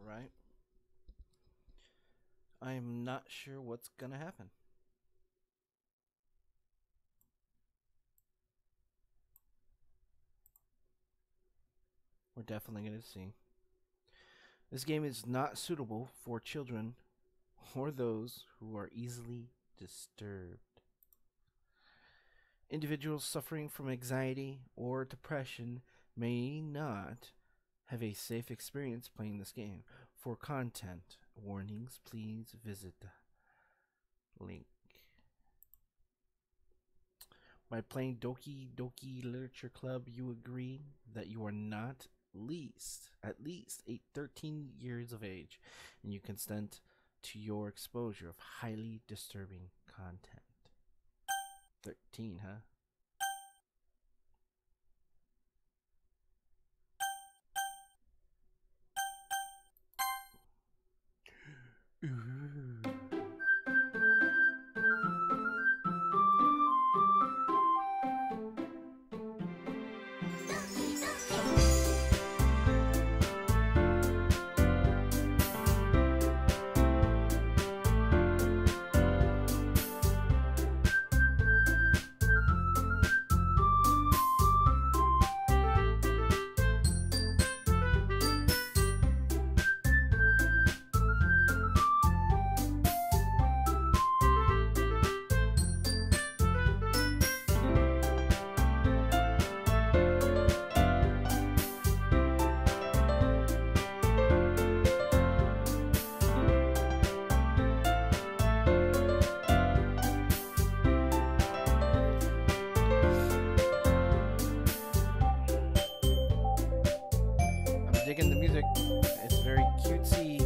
right? I'm not sure what's gonna happen. We're definitely gonna see. This game is not suitable for children or those who are easily disturbed. Individuals suffering from anxiety or depression may not have a safe experience playing this game. For content warnings, please visit the link. By playing Doki Doki Literature Club, you agree that you are not at least 13 years of age, and you consent to your exposure of highly disturbing content. 13, huh? Ooh. Digging the music. It's very cutesy.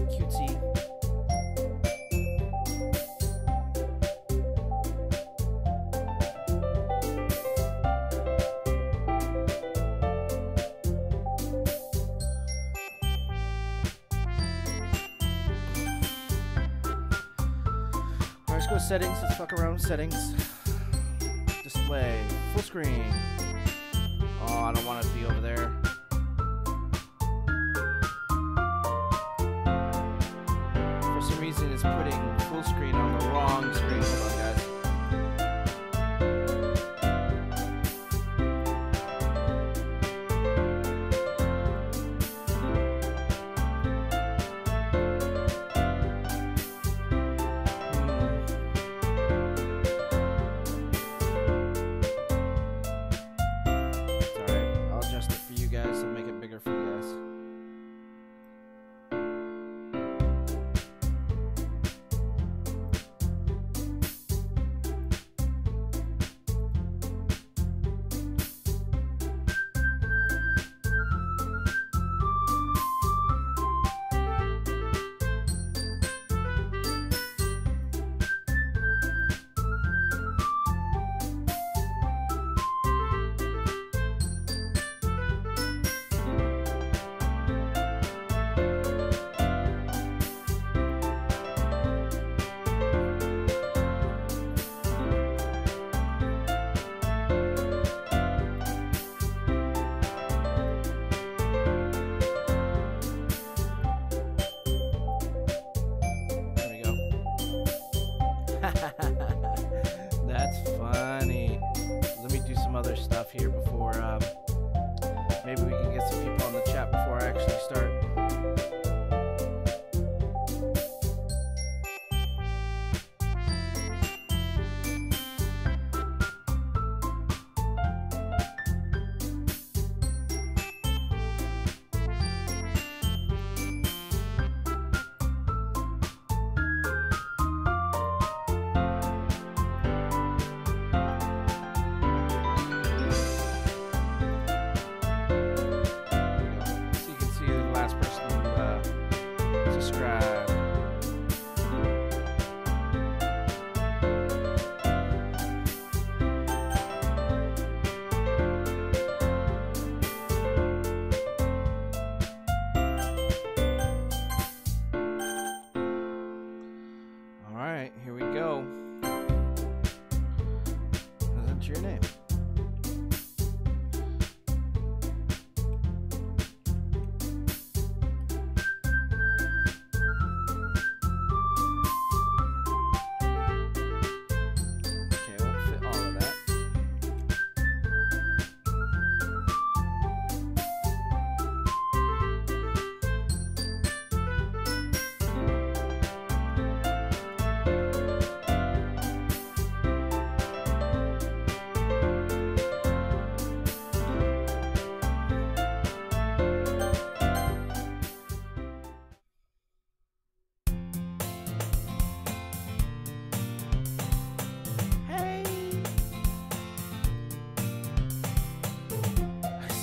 Alright, let's go to settings. Let's fuck around with settings. Display. Full screen. Oh, I don't want to be over there. Reason is putting full screen on the wrong screen. Hold on, guys. It's alright. I'll adjust it for you guys. I'll make it bigger for you guys.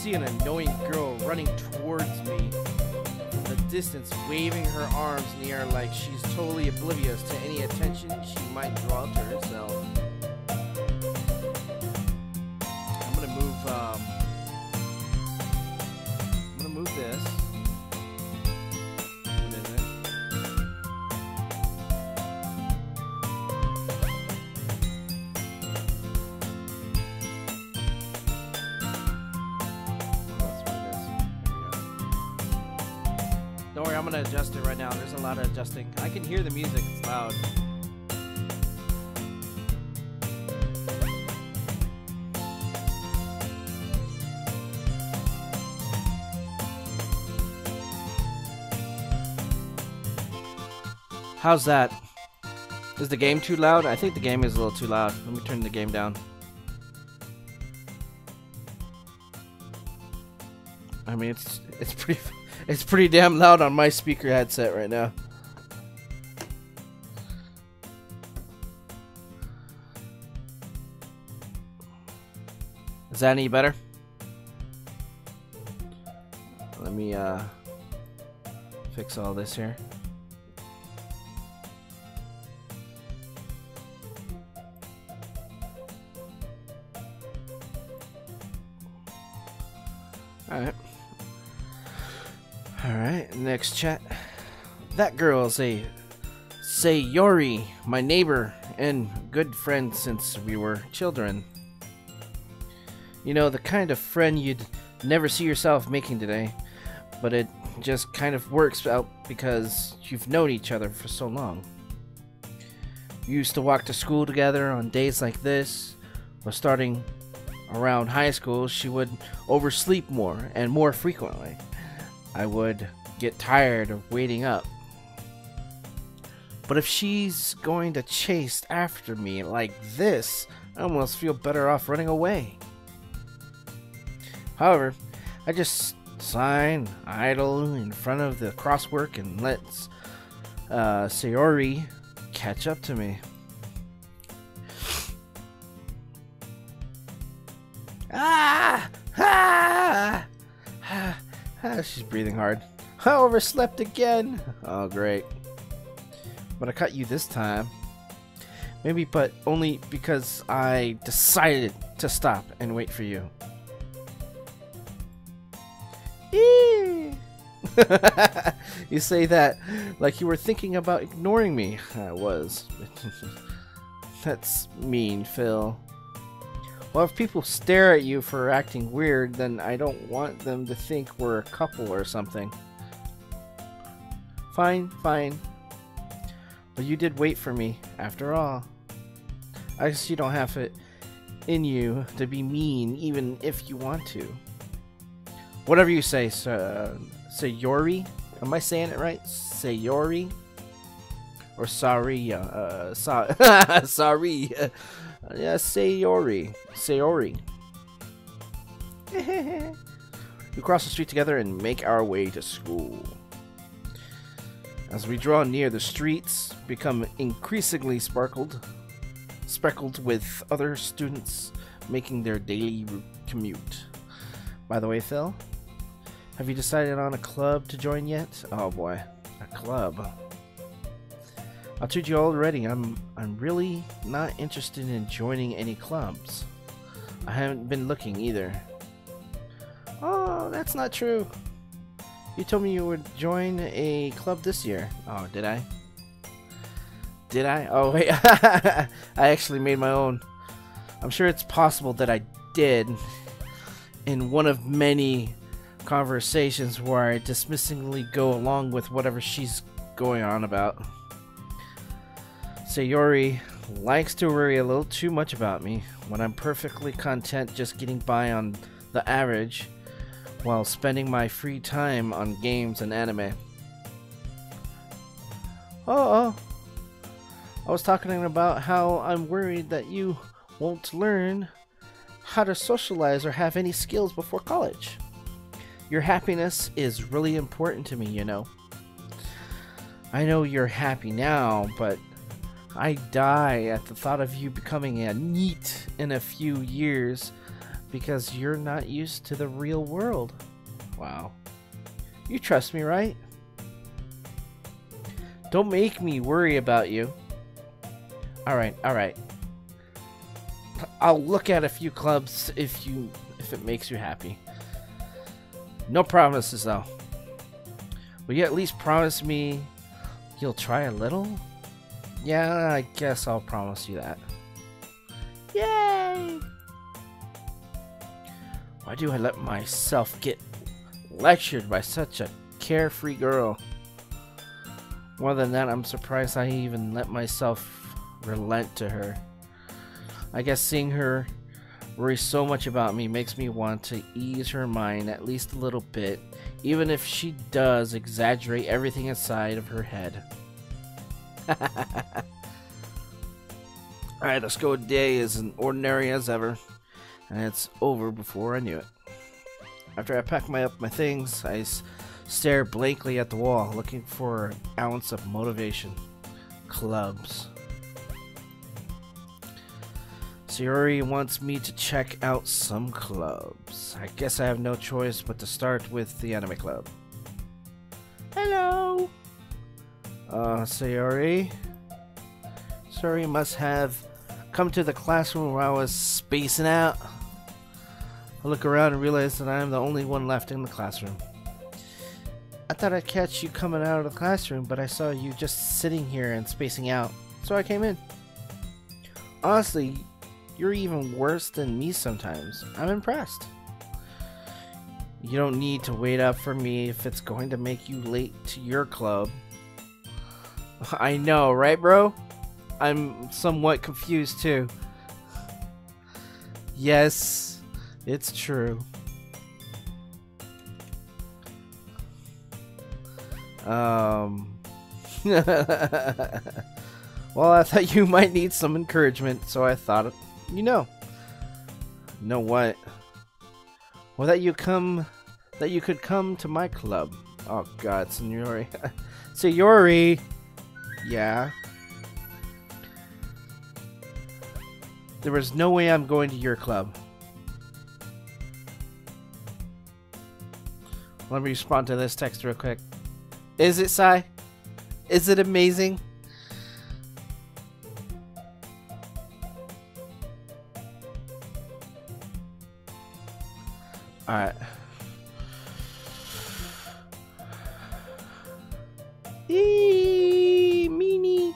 see an annoying girl running towards me from the distance, waving her arms in the air like she's totally oblivious to any attention she might draw to herself. I'm gonna move this. What is it? Don't worry, I'm gonna adjust it right now. There's a lot of adjusting. I can hear the music, it's loud. How's that? Is the game too loud? I think the game is a little too loud. Let me turn the game down. I mean, it's pretty damn loud on my speaker headset right now. Is that any better? Let me fix all this here. Alright, next chat. That girl is a Sayori, my neighbor and good friend since we were children. You know, the kind of friend you'd never see yourself making today, but it just kind of works out because you've known each other for so long. We used to walk to school together on days like this, or starting around high school, she would oversleep more and more frequently. I would get tired of waiting up. But if she's going to chase after me like this, I almost feel better off running away. However, I just sign idle in front of the crosswork and let Sayori catch up to me. She's breathing hard. I overslept again. Oh, great. But I caught you this time. Maybe, but only because I decided to stop and wait for you. You say that like you were thinking about ignoring me. I was. That's mean, Phil. Well, if people stare at you for acting weird, then I don't want them to think we're a couple or something. Fine, fine. But you did wait for me, after all. I guess you don't have it in you to be mean, even if you want to. Whatever you say, Sayori? Am I saying it right? Sayori? Or sorry, sorry. Yeah, Sayori. Sayori. We cross the street together and make our way to school. As we draw near, the streets become increasingly speckled with other students making their daily commute. By the way, Phil, have you decided on a club to join yet? Oh boy, a club. I'll told you already, I'm really not interested in joining any clubs. I haven't been looking either. Oh, that's not true. You told me you would join a club this year. Oh, did I? Did I? Oh, wait. I actually made my own. I'm sure it's possible that I did in one of many conversations where I dismissingly go along with whatever she's going on about. Sayori likes to worry a little too much about me when I'm perfectly content just getting by on the average while spending my free time on games and anime. Oh, I was talking about how I'm worried that you won't learn how to socialize or have any skills before college. Your happiness is really important to me, you know. I know you're happy now, but I die at the thought of you becoming a NEET in a few years because you're not used to the real world. Wow. You trust me, right? Don't make me worry about you. Alright, alright. I'll look at a few clubs if it makes you happy. No promises though. Will you at least promise me you'll try a little? Yeah, I guess I'll promise you that. Yay! Why do I let myself get lectured by such a carefree girl? More than that, I'm surprised I even let myself relent to her. I guess seeing her worry so much about me makes me want to ease her mind at least a little bit, even if she does exaggerate everything inside of her head. Alright, let's go. Day is as ordinary as ever, and it's over before I knew it. After I pack up my things, I stare blankly at the wall, looking for an ounce of motivation. Clubs. Sayori wants me to check out some clubs. I guess I have no choice but to start with the anime club. Hello! Sayori? Sayori must have come to the classroom where I was spacing out. I look around and realize that I'm the only one left in the classroom. I thought I'd catch you coming out of the classroom, but I saw you just sitting here and spacing out, so I came in. Honestly, you're even worse than me sometimes. I'm impressed. You don't need to wait up for me if it's going to make you late to your club. I know, right, bro? I'm somewhat confused too. Yes, it's true. Well, I thought you might need some encouragement, so I thought, you know what? Well, that you could come to my club. Oh God, Sayori. Sayori. Yeah. There was no way I'm going to your club. Let me respond to this text real quick. Is it, Sai? Is it amazing? Alright. Meanie.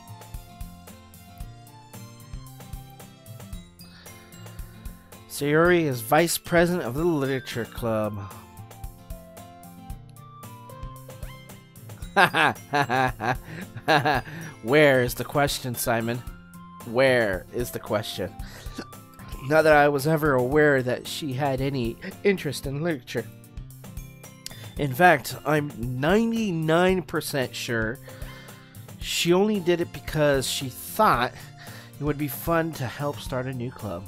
Sayori is vice president of the literature club. Where is the question, Simon? Where is the question? Not that I was ever aware that she had any interest in literature. In fact, I'm 99% sure she only did it because she thought it would be fun to help start a new club.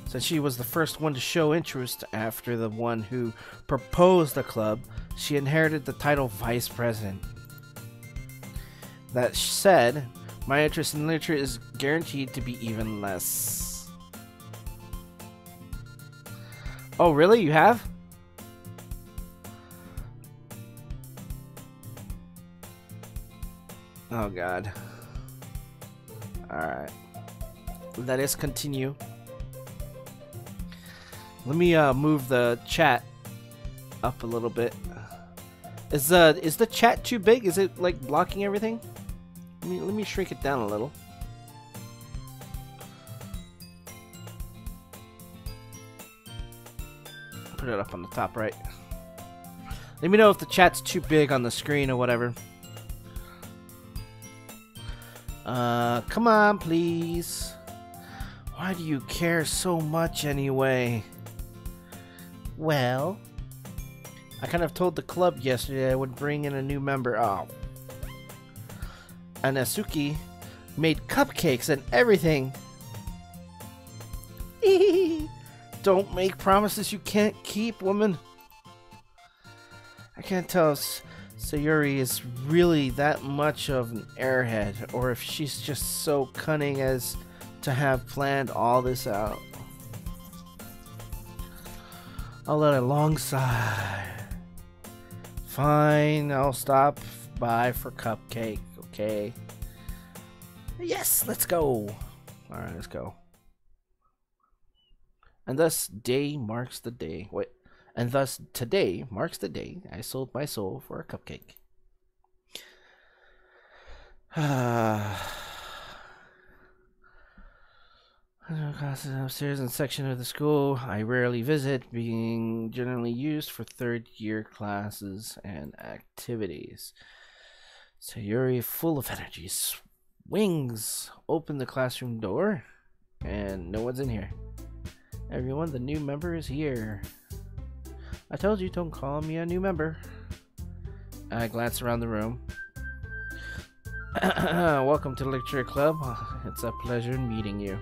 Since she was the first one to show interest after the one who proposed the club, she inherited the title Vice President. That said, my interest in literature is guaranteed to be even less. Oh, really? You have? Oh, God. Alright. Let us continue. Let me move the chat up a little bit. Is the chat too big? Is it like blocking everything? Let me shrink it down a little. Put it up on the top right. Let me know if the chat's too big on the screen or whatever. Come on, please. Why do you care so much anyway? Well, I kind of told the club yesterday I would bring in a new member. Oh. And Asuki made cupcakes and everything. Don't make promises you can't keep, woman. I can't tell if Sayori is really that much of an airhead, or if she's just so cunning as to have planned all this out. I'll let a long sigh. Fine, I'll stop by for cupcake, okay? Yes, let's go. Alright, let's go. And thus day marks the day. Wait. And thus today marks the day I sold my soul for a cupcake. Classes upstairs in the section of the school I rarely visit, being generally used for third-year classes and activities. Sayuri, full of energy, swings open the classroom door, and no one's in here. Everyone, the new member is here. I told you, don't call me a new member. I glance around the room. Welcome to the Literature Club. It's a pleasure meeting you.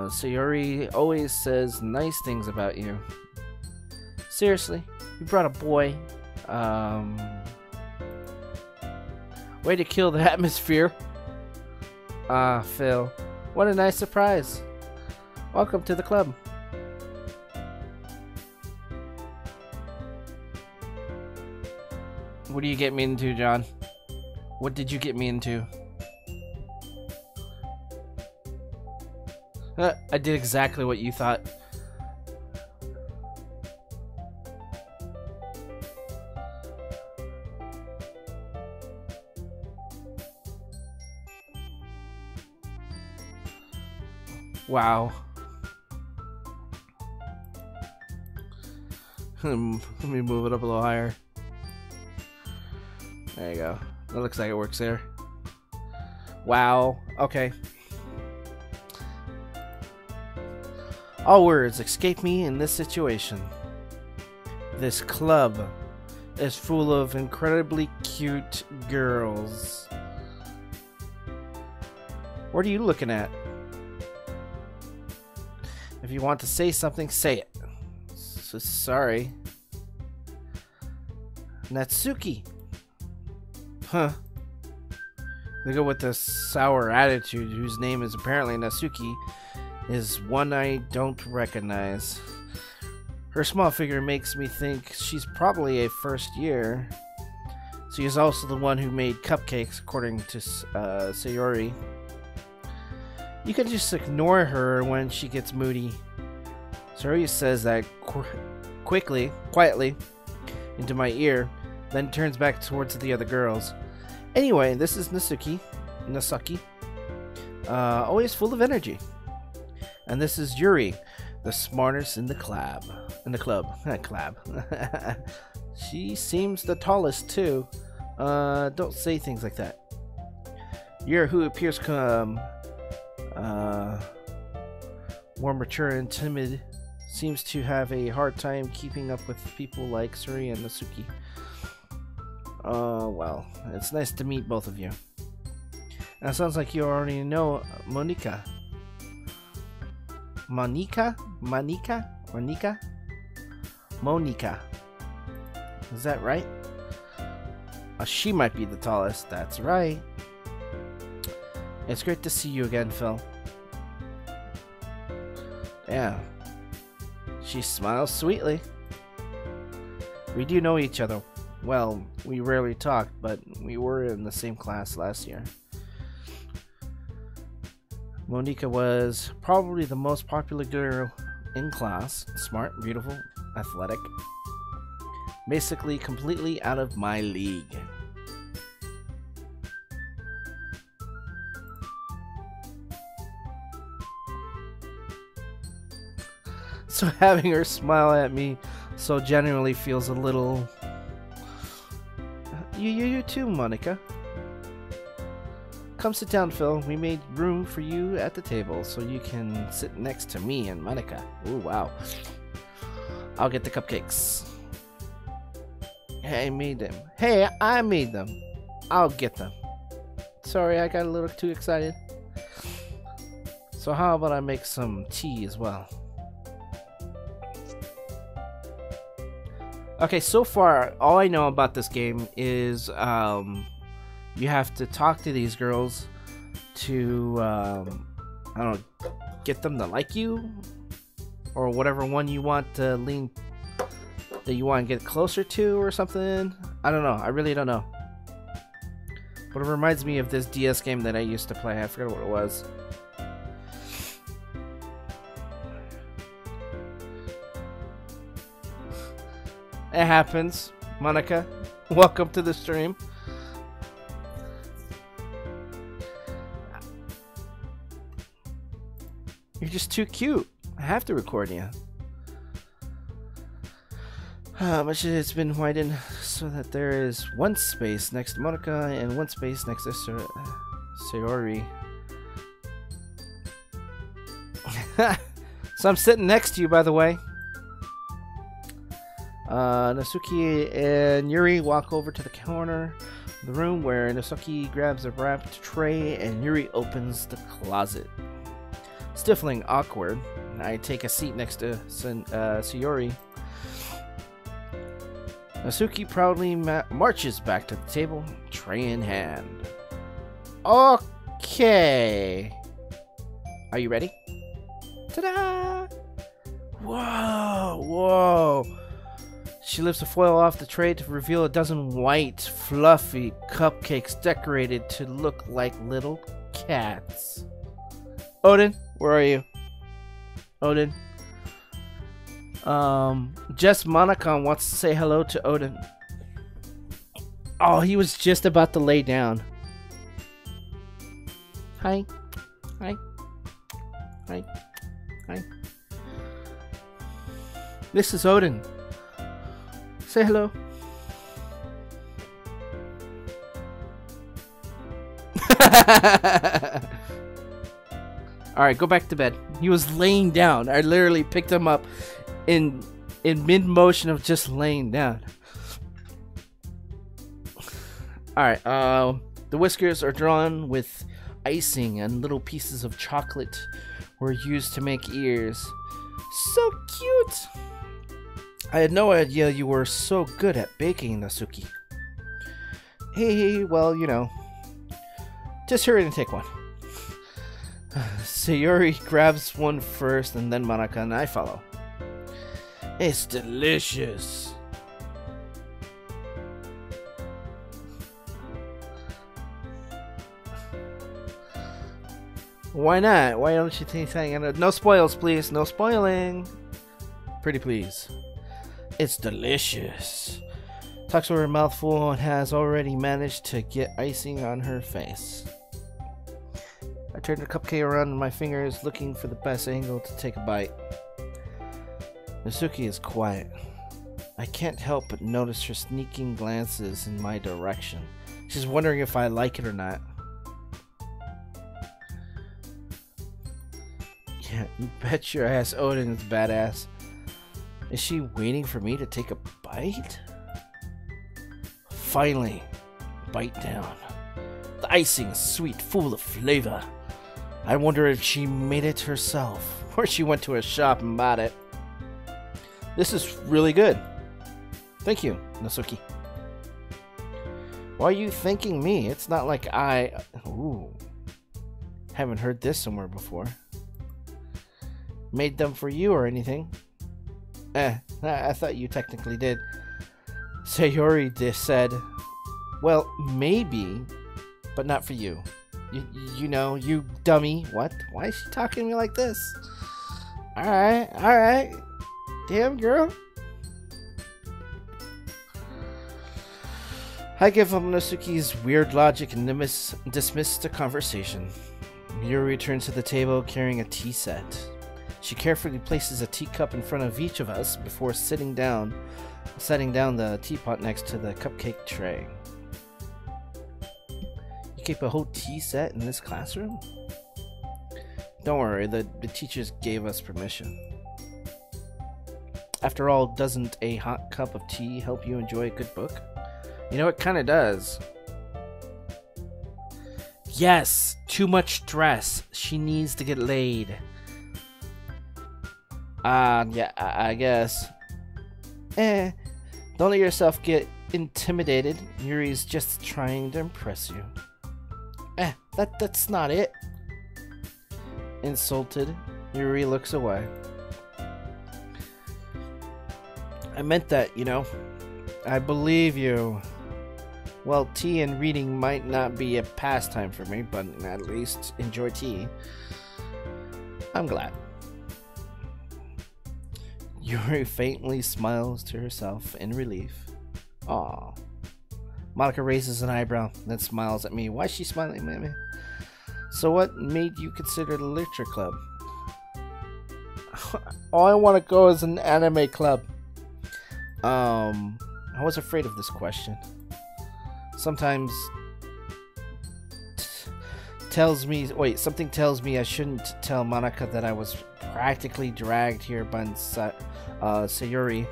Sayuri always says nice things about you. Seriously, you brought a boy. Way to kill the atmosphere. Ah, Phil. What a nice surprise. Welcome to the club. What do you get me into, John? What did you get me into? I did exactly what you thought. Wow. Let me move it up a little higher. There you go. That looks like it works there. Wow. Okay. All words escape me in this situation. This club is full of incredibly cute girls. What are you looking at? If you want to say something, say it. Sorry. Natsuki. Huh. They go with the sour attitude, whose name is apparently Natsuki, is one I don't recognize. Her small figure makes me think she's probably a first year. She is also the one who made cupcakes, according to Sayuri. You can just ignore her when she gets moody. Sayuri says that quietly, into my ear, then turns back towards the other girls. Anyway, this is Natsuki, always full of energy. And this is Yuri, the smartest in the club. She seems the tallest too. Don't say things like that. Yuri, who appears more mature and timid, seems to have a hard time keeping up with people like Suri and Natsuki. Well, it's nice to meet both of you. And it sounds like you already know Monika. Monika? Is that right? She might be the tallest. That's right. It's great to see you again, Phil. Yeah. She smiles sweetly. We do know each other. Well, we rarely talk, but we were in the same class last year. Monika was probably the most popular girl in class. Smart, beautiful, athletic. Basically, completely out of my league. So having her smile at me so genuinely feels a little... You too, Monika. Come sit down, Phil. We made room for you at the table so you can sit next to me and Monika. Ooh, wow. I'll get the cupcakes. Hey, I made them. Hey, I made them. I'll get them. Sorry, I got a little too excited. So how about I make some tea as well? Okay, so far, all I know about this game is you have to talk to these girls to I don't know, get them to like you, or whatever one you want to lean, that you want to get closer to, or something. I don't know. I really don't know. But it reminds me of this DS game that I used to play. I forget what it was. It happens. Monica, welcome to the stream. You're just too cute. I have to record you. Much it's been widened so that there is one space next to Monica and one space next to Sayori. So I'm sitting next to you, by the way. Nasuki and Yuri walk over to the corner of the room where Nasuki grabs a wrapped tray and Yuri opens the closet. Stiffling awkward, I take a seat next to Sayori. Nasuki proudly marches back to the table, tray in hand. Okay. Are you ready? Ta-da! Whoa, whoa. She lifts the foil off the tray to reveal a dozen white, fluffy cupcakes decorated to look like little cats. Odin, where are you? Odin. Jess Monacon wants to say hello to Odin. Oh, he was just about to lay down. Hi. Hi. Hi. Hi. This is Odin. Say hello. Alright, go back to bed. He was laying down. I literally picked him up in mid-motion of just laying down. Alright, the whiskers are drawn with icing and little pieces of chocolate were used to make ears. So cute! I had no idea you were so good at baking, Nasuki. Hey, well, you know. Just hurry and take one. Sayori grabs one first and then Monica and I follow. It's delicious. Why not? Why don't you think anything? No spoils, please. No spoiling. Pretty please. It's delicious. Talks over her mouthful and has already managed to get icing on her face. I turn the cupcake around in my fingers, looking for the best angle to take a bite. Nasuki is quiet. I can't help but notice her sneaking glances in my direction. She's wondering if I like it or not. Yeah, you bet your ass Odin is badass. Is she waiting for me to take a bite? Finally, bite down. The icing is sweet, full of flavor. I wonder if she made it herself, or she went to a shop and bought it. This is really good. Thank you, Nasuki. Why are you thanking me? It's not like I... Ooh. Haven't heard this somewhere before. Made them for you or anything? I thought you technically did. Sayori just said, well, maybe, but not for you. You know, you dummy. What? Why is she talking to me like this? Alright, alright. Damn, girl. I give up Nasuki's weird logic and dismiss the conversation. Yuri returns to the table carrying a tea set. She carefully places a teacup in front of each of us before setting down the teapot next to the cupcake tray. You keep a whole tea set in this classroom? Don't worry, the teachers gave us permission. After all, doesn't a hot cup of tea help you enjoy a good book? You know, it kinda does. Yes, too much stress. She needs to get laid. Yeah, I guess. Don't let yourself get intimidated. Yuri's just trying to impress you. That's not it. Insulted, Yuri looks away. I meant that, you know. I believe you. Well, tea and reading might not be a pastime for me, but at least enjoy tea. I'm glad. Yuri faintly smiles to herself in relief. Aw. Monica raises an eyebrow, then smiles at me. Why is she smiling at me? So what made you consider the literature club? All I want to go is an anime club. I was afraid of this question. Sometimes something tells me I shouldn't tell Monica that I was practically dragged here by Sayuri.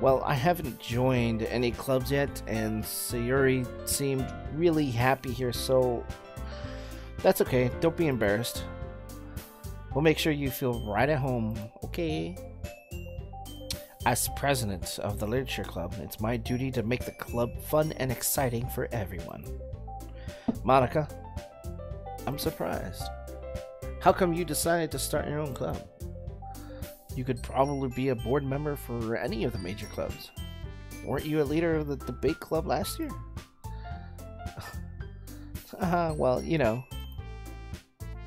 Well, I haven't joined any clubs yet, and Sayuri seemed really happy here, so that's okay. Don't be embarrassed. We'll make sure you feel right at home, okay? As president of the literature club, it's my duty to make the club fun and exciting for everyone. Monica, I'm surprised. How come you decided to start your own club? You could probably be a board member for any of the major clubs. Weren't you a leader of the debate club last year? Well, you know.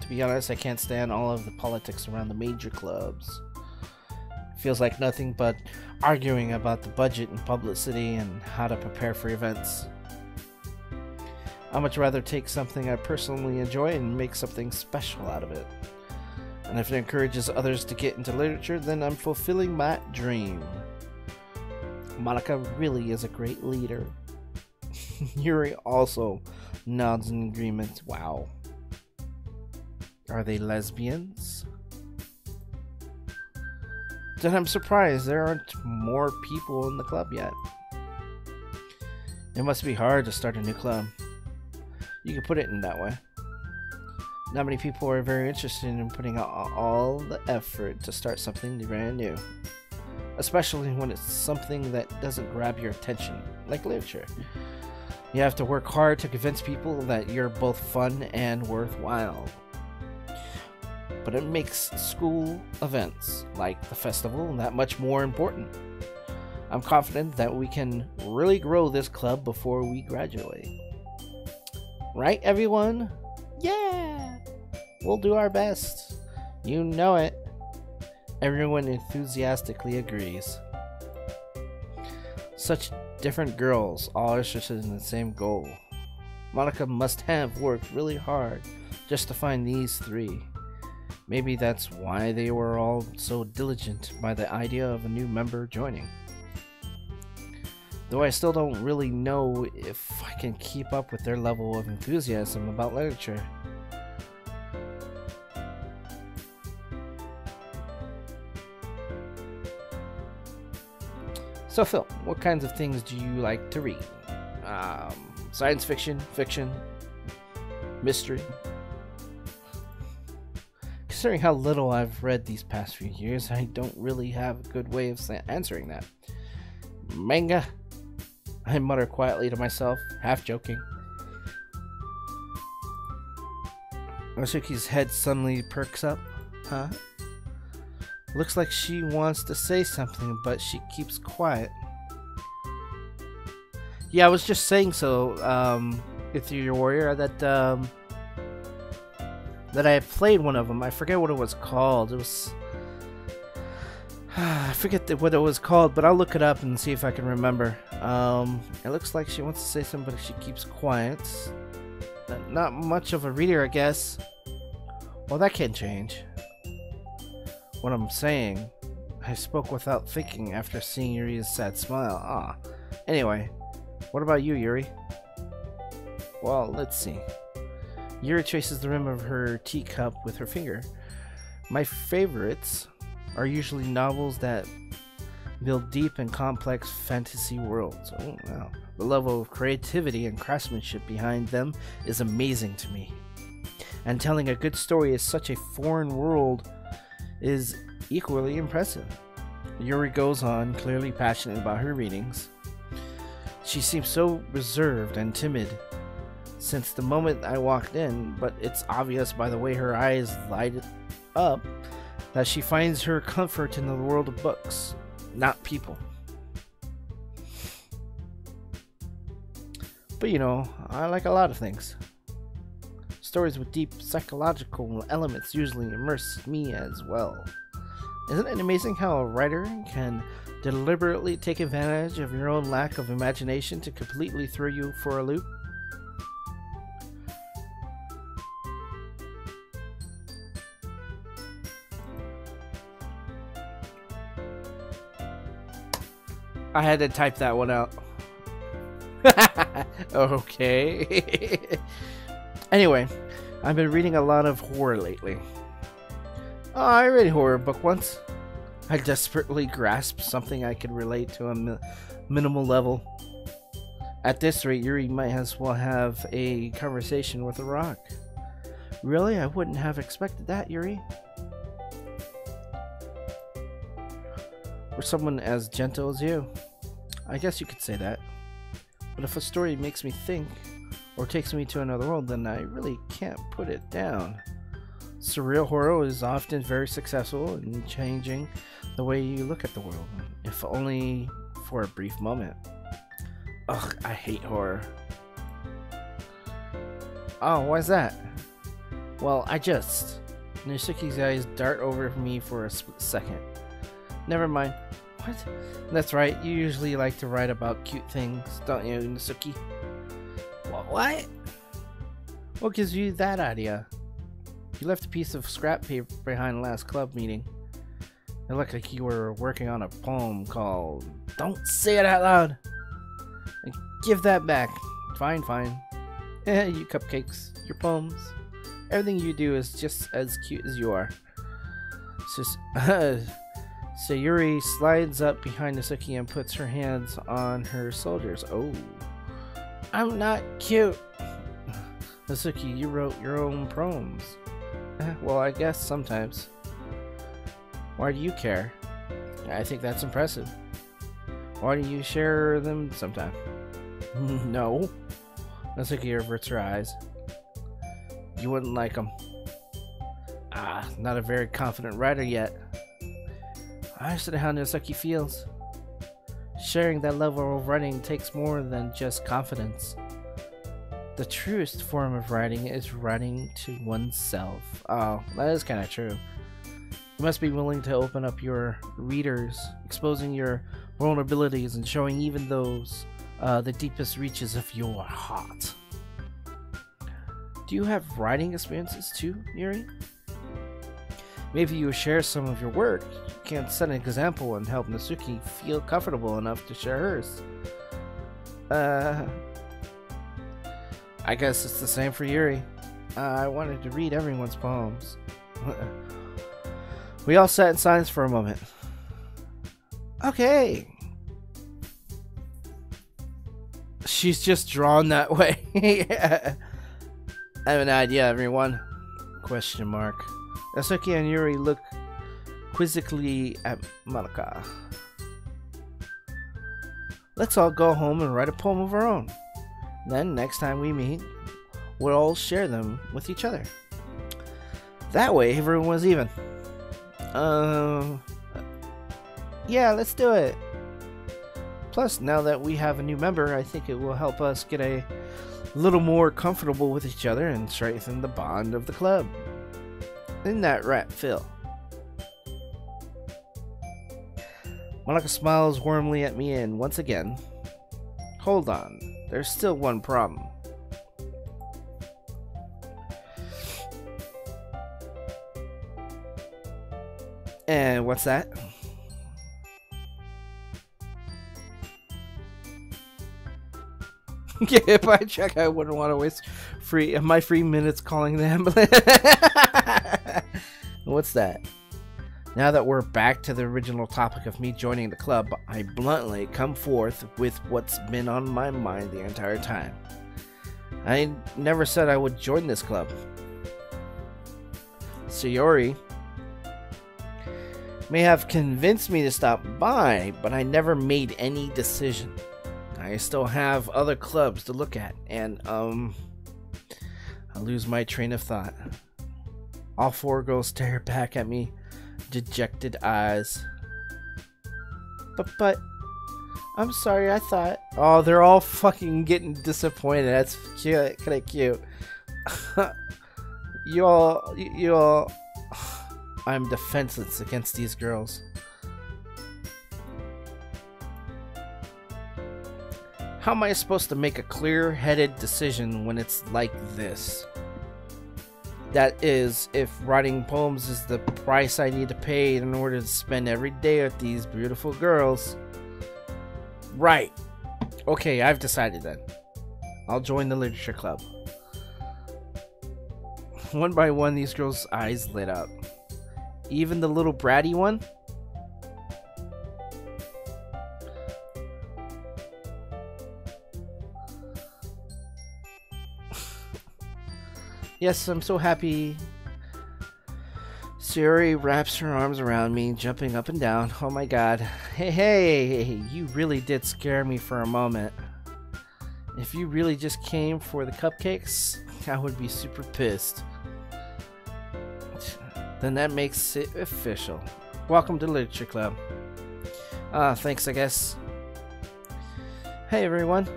To be honest, I can't stand all of the politics around the major clubs. Feels like nothing but arguing about the budget and publicity and how to prepare for events. I'd much rather take something I personally enjoy and make something special out of it. And if it encourages others to get into literature, then I'm fulfilling my dream. Monica really is a great leader. Yuri also nods in agreement. Wow. Are they lesbians? Then I'm surprised there aren't more people in the club yet. It must be hard to start a new club. You can put it in that way. Not many people are very interested in putting out all the effort to start something brand new. Especially when it's something that doesn't grab your attention, like literature. You have to work hard to convince people that you're both fun and worthwhile. But it makes school events, like the festival, that much more important. I'm confident that we can really grow this club before we graduate. Right, everyone? Yeah! We'll do our best. You know it. Everyone enthusiastically agrees. Such different girls, all interested in the same goal. Monica must have worked really hard just to find these three. Maybe that's why they were all so diligent by the idea of a new member joining. Though I still don't really know if I can keep up with their level of enthusiasm about literature. So Phil, what kinds of things do you like to read? Science fiction, fiction, mystery? Considering how little I've read these past few years, I don't really have a good way of answering that. Manga? I mutter quietly to myself, half joking. Oshuki's head suddenly perks up. Huh? Looks like she wants to say something, but she keeps quiet. Yeah, I was just saying so, It's Your Warrior, that I played one of them. I forget what it was called. It was... I forget what it was called, but I'll look it up and see if I can remember. It looks like she wants to say something, but she keeps quiet. Not much of a reader, I guess. Well, that can change. What I'm saying, I spoke without thinking after seeing Yuri's sad smile. Ah. Anyway, what about you, Yuri? Well, let's see. Yuri traces the rim of her teacup with her finger. My favorites are usually novels that build deep and complex fantasy worlds. Oh, wow. The level of creativity and craftsmanship behind them is amazing to me. And telling a good story in such a foreign world is equally impressive. Yuri goes on, clearly passionate about her readings. She seems so reserved and timid. since the moment I walked in, but it's obvious by the way her eyes light up that she finds her comfort in the world of books, not people. But you know, I like a lot of things. Stories with deep psychological elements usually immerse me as well. Isn't it amazing how a writer can deliberately take advantage of your own lack of imagination to completely throw you for a loop? I had to type that one out. Okay. Anyway, I've been reading a lot of horror lately. Oh, I read a horror book once. I desperately grasped something I could relate to a minimal level. At this rate, Yuri might as well have a conversation with a rock. Really? I wouldn't have expected that, Yuri. Or someone as gentle as you. I guess you could say that. But if a story makes me think, or takes me to another world, then I really can't put it down. Surreal horror is often very successful in changing the way you look at the world, if only for a brief moment. Ugh, I hate horror. Oh, why's that? Well, Nisuki's eyes dart over me for a split second. Never mind. What? That's right, you usually like to write about cute things, don't you, Nisuki? What? What gives you that idea? You left a piece of scrap paper behind the last club meeting. It looked like you were working on a poem called Don't Say It Out Loud! And give that back. Fine. You cupcakes, your poems. Everything you do is just as cute as you are. Sayuri slides up behind Nisuki and puts her hands on her shoulders. Oh. I'm not cute. Nisuki, you wrote your own poems. Well, I guess sometimes. Why do you care? I think that's impressive. Why don't you share them sometime? No. Nisuki averts her eyes. You wouldn't like them. Not a very confident writer yet. I understand how Nisuki feels. Sharing that level of writing takes more than just confidence. The truest form of writing is writing to oneself. Oh, that is kind of true. You must be willing to open up your readers, exposing your vulnerabilities and showing even those the deepest reaches of your heart. Do you have writing experiences too, Yuri? Maybe you share some of your work. You can set an example and help Nisuki feel comfortable enough to share hers. I guess it's the same for Yuri. I wanted to read everyone's poems. We all sat in silence for a moment. Okay. She's just drawn that way. I have an idea, everyone. Question mark. Nasuki and Yuri look quizzically at Malaka. Let's all go home and write a poem of our own. Then, next time we meet, we'll all share them with each other. That way, everyone was even. Yeah, let's do it. Plus, now that we have a new member, I think it will help us get a little more comfortable with each other and strengthen the bond of the club. Isn't that right, Phil? Monica smiles warmly at me and once again, hold on, there's still one problem. And what's that? Yeah, if I check, I wouldn't want to waste my free minutes calling the ambulance. What's that? Now that we're back to the original topic of me joining the club, I bluntly come forth with what's been on my mind the entire time. I never said I would join this club. Sayori may have convinced me to stop by, but I never made any decision. I still have other clubs to look at, and I lose my train of thought. All four girls stare back at me, dejected eyes. But, I'm sorry, I thought. Oh, they're all fucking getting disappointed. That's cute, kind of cute. You all. I'm defenseless against these girls. How am I supposed to make a clear-headed decision when it's like this? That is, if writing poems is the price I need to pay in order to spend every day with these beautiful girls. Right. Okay, I've decided then. I'll join the literature club. One by one, these girls' eyes lit up. Even the little bratty one? Yes, I'm so happy. Siri wraps her arms around me, jumping up and down. Oh my god. Hey, you really did scare me for a moment. If you really just came for the cupcakes, I would be super pissed. Then that makes it official. Welcome to Literature Club. Thanks, I guess. Hey, everyone.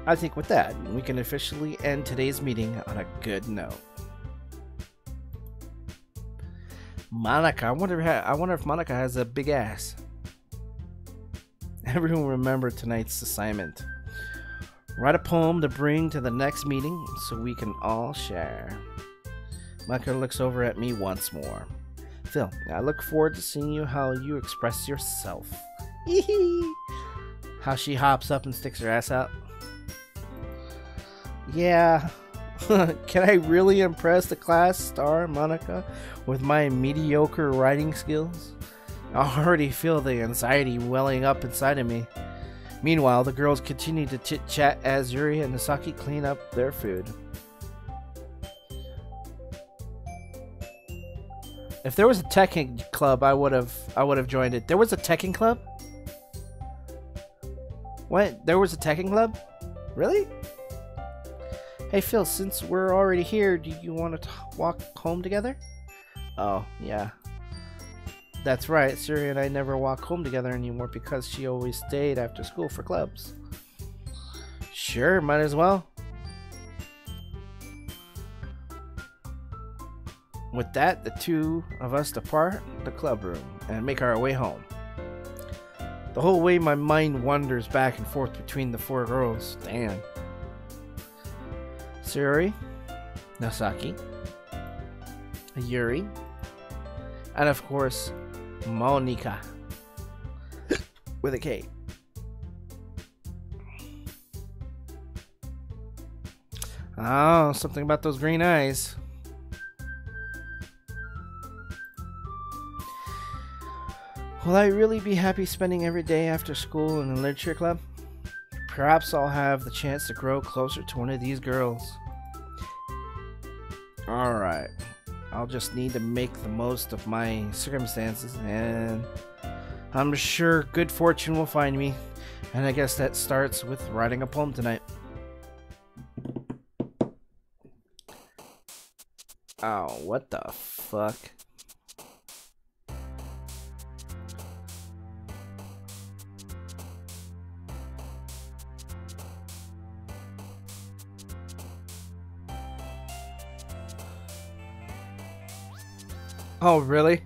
I think with that, we can officially end today's meeting on a good note. Monica, I wonder if Monica has a big ass. Everyone remember tonight's assignment. Write a poem to bring to the next meeting so we can all share. Monica looks over at me once more. Phil, I look forward to seeing how you express yourself. How she hops up and sticks her ass out. Yeah. Can I really impress the class star, Monica, with my mediocre writing skills? I already feel the anxiety welling up inside of me. Meanwhile, the girls continue to chit-chat as Yuri and Nasaki clean up their food. If there was a teching club, I would have joined it. There was a teching club? What? There was a teching club? Really? Hey Phil, since we're already here, do you want to walk home together? Oh, yeah. That's right, Siri and I never walk home together anymore because she always stayed after school for clubs. Sure, might as well. With that, the two of us depart the club room and make our way home. The whole way my mind wanders back and forth between the four girls. Damn. Suri, Nasaki, Yuri, and of course, Monica with a K. Oh, something about those green eyes. Will I really be happy spending every day after school in the literature club? Perhaps I'll have the chance to grow closer to one of these girls. Alright, I'll just need to make the most of my circumstances, and I'm sure good fortune will find me. And I guess that starts with writing a poem tonight. Oh, what the fuck? Oh, really?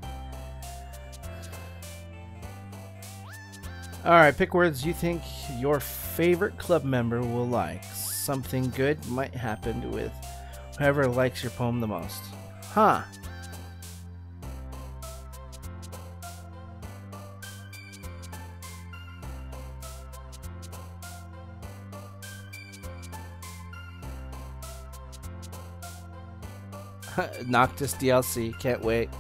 Alright, pick words you think your favorite club member will like. Something good might happen with whoever likes your poem the most. Huh. Noctis DLC, can't wait.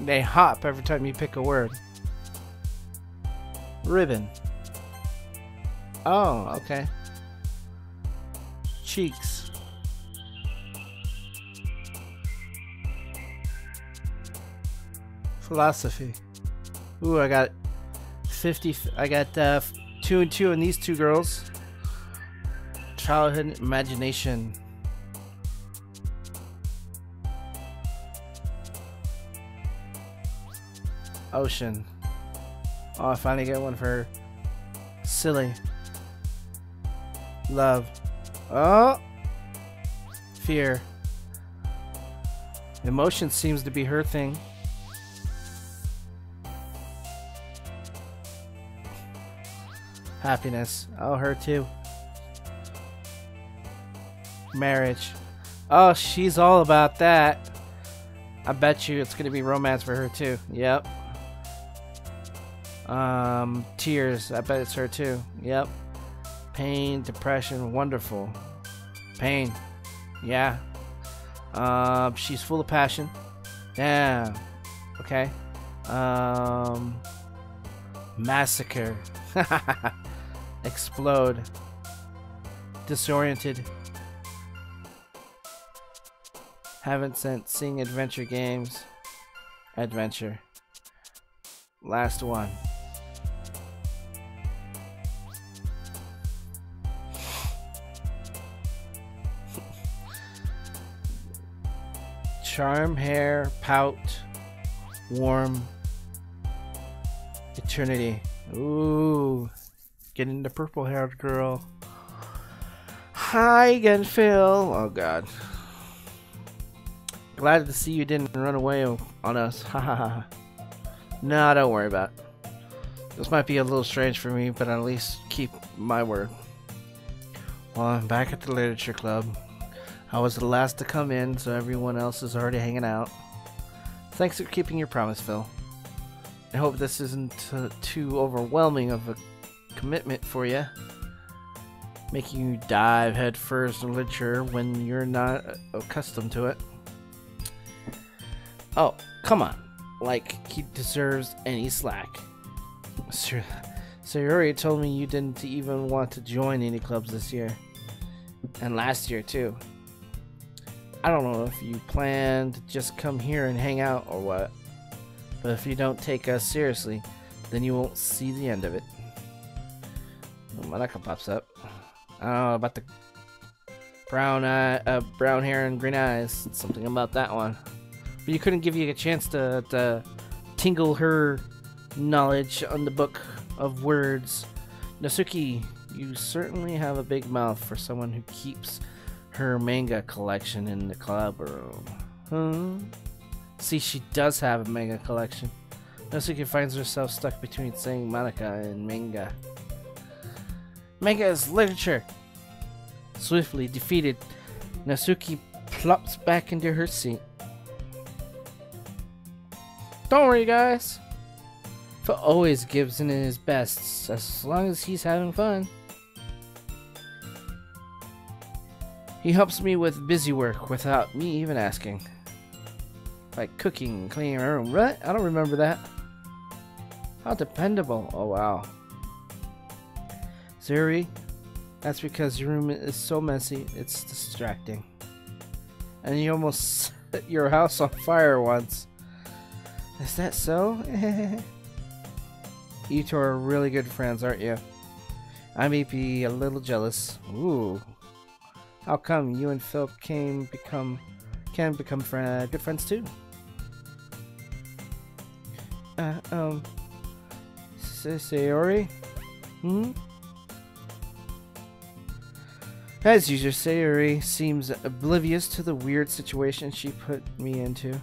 They hop every time you pick a word. Ribbon. Oh, okay. Cheeks. Philosophy. Ooh, I got 50. I got 2 and 2 in these two girls. Childhood imagination. Ocean. Oh, I finally get one for her. Silly. Love. Oh! Fear. Emotion seems to be her thing. Happiness. Oh, her too. Marriage. Oh, she's all about that. I bet you it's gonna be romance for her too. Yep. Tears. I bet it's her too. Yep. Pain, depression, wonderful. Pain. Yeah. She's full of passion. Yeah. Okay. Massacre. Explode. Disoriented. Haven't sent seeing adventure games. Adventure. Last one. Charm, hair, pout, warm, eternity. Ooh, getting the purple-haired girl. Hi again, Phil. Oh God. Glad to see you didn't run away on us. Ha ha ha. No, don't worry about it. This might be a little strange for me, but at least keep my word. Well, I'm back at the literature club. I was the last to come in, so everyone else is already hanging out. Thanks for keeping your promise, Phil. I hope this isn't too overwhelming of a commitment for you. Making you dive headfirst in literature when you're not accustomed to it. Oh, come on. Like he deserves any slack. Sayori told me you didn't even want to join any clubs this year. And last year, too. I don't know if you plan to just come here and hang out or what. But if you don't take us seriously, then you won't see the end of it. Monica pops up. I don't know about the brown hair and green eyes. Something about that one. But you couldn't give you a chance to tingle her knowledge on the book of words. Natsuki, you certainly have a big mouth for someone who keeps her manga collection in the club room. Huh? See, she does have a manga collection. Natsuki finds herself stuck between saying Monica and manga. Manga is literature. Swiftly defeated, Natsuki plops back into her seat. Don't worry, guys. Phil always gives in his best, as long as he's having fun. He helps me with busy work without me even asking. Like cooking and cleaning my room. What? I don't remember that. How dependable. Oh, wow. Zuri, that's because your room is so messy, it's distracting. And you almost set your house on fire once. Is that so? You two are really good friends, aren't you? I may be a little jealous. Ooh. How come you and Phil can become good friends too? Sayori? Hmm? As usual, Sayori seems oblivious to the weird situation she put me into.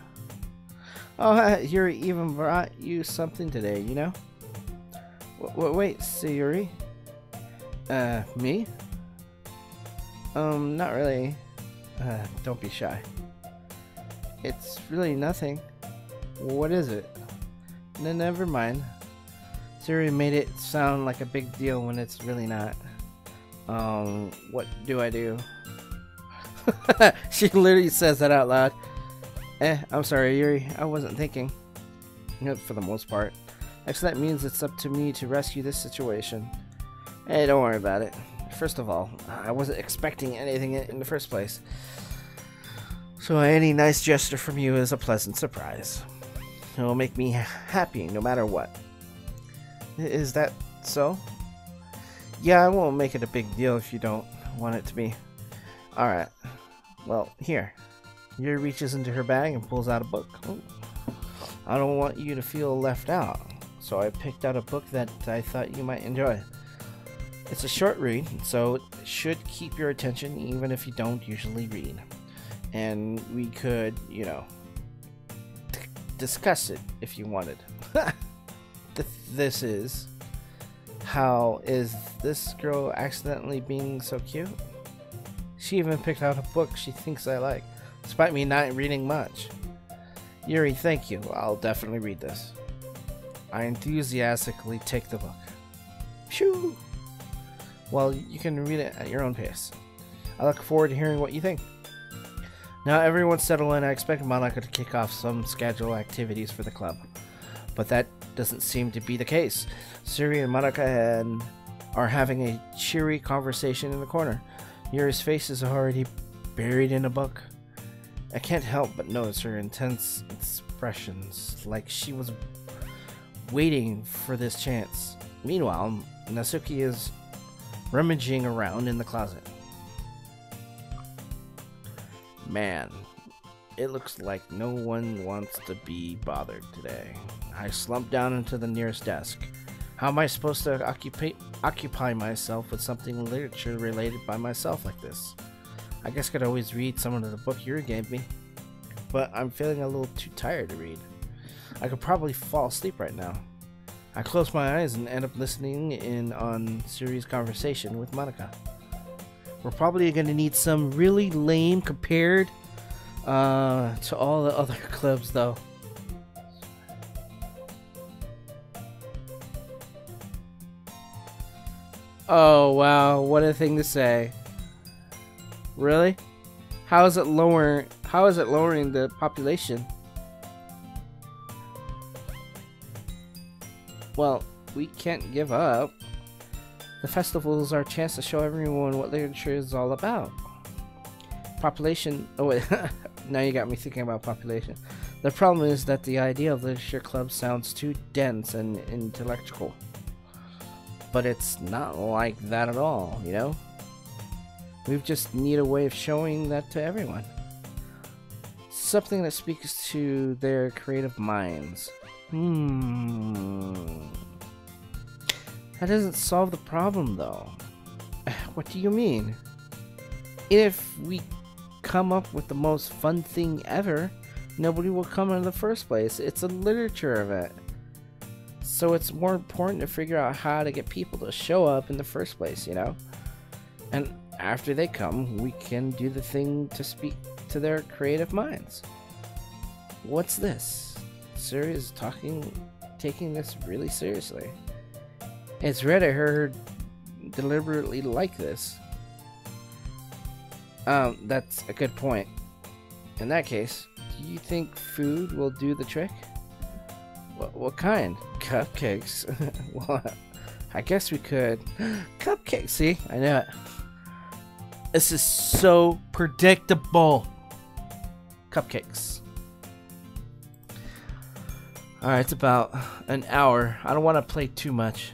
Oh, Yuri even brought you something today, you know? Wait, Sayori? Me? Not really. Don't be shy. It's really nothing. What is it? Never mind. Sayori made it sound like a big deal when it's really not. What do I do? She literally says that out loud. I'm sorry, Yuri. I wasn't thinking. For the most part. Actually, that means it's up to me to rescue this situation. Hey, don't worry about it. First of all, I wasn't expecting anything in the first place. So any nice gesture from you is a pleasant surprise. It will make me happy no matter what. Is that so? Yeah, I won't make it a big deal if you don't want it to be. Alright. Well, here. Yuri reaches into her bag and pulls out a book. Ooh. I don't want you to feel left out, so I picked out a book that I thought you might enjoy. It's a short read, so it should keep your attention even if you don't usually read. And we could, you know, discuss it if you wanted. This is... How is this girl accidentally being so cute? She even picked out a book she thinks I like, despite me not reading much. Yuri, thank you. I'll definitely read this. I enthusiastically take the book. Phew! Well, you can read it at your own pace. I look forward to hearing what you think. Now everyone's settled in. I expect Monica to kick off some scheduled activities for the club. But that doesn't seem to be the case. Suri and Monica are having a cheery conversation in the corner. Yuri's face is already buried in a book. I can't help but notice her intense expressions, like she was waiting for this chance. Meanwhile, Natsuki is rummaging around in the closet. Man, it looks like no one wants to be bothered today. I slump down into the nearest desk. How am I supposed to occupy myself with something literature related by myself like this? I guess I could always read some of the book Yuri gave me, but I'm feeling a little too tired to read. I could probably fall asleep right now. I close my eyes and end up listening in on Suri's conversation with Monica. We're probably going to need some really lame compared to all the other clubs, though. Oh wow, what a thing to say. Really? How is it lowering the population? Well, we can't give up. The festival is our chance to show everyone what literature is all about. Population... Oh wait, now you got me thinking about population. The problem is that the idea of literature club sounds too dense and intellectual. But it's not like that at all, you know? We just need a way of showing that to everyone. Something that speaks to their creative minds. That doesn't solve the problem, though. What do you mean? If we come up with the most fun thing ever, nobody will come in the first place. It's a literature event. So it's more important to figure out how to get people to show up in the first place, you know? And after they come, we can do the thing to speak to their creative minds. What's this? Suri is taking this really seriously. It's rare to hear her deliberately like this. That's a good point. In that case, do you think food will do the trick? What kind? Cupcakes? Well, I guess we could. Cupcakes, see? I know it. This is so predictable. Cupcakes. Alright, it's about an hour. I don't want to play too much.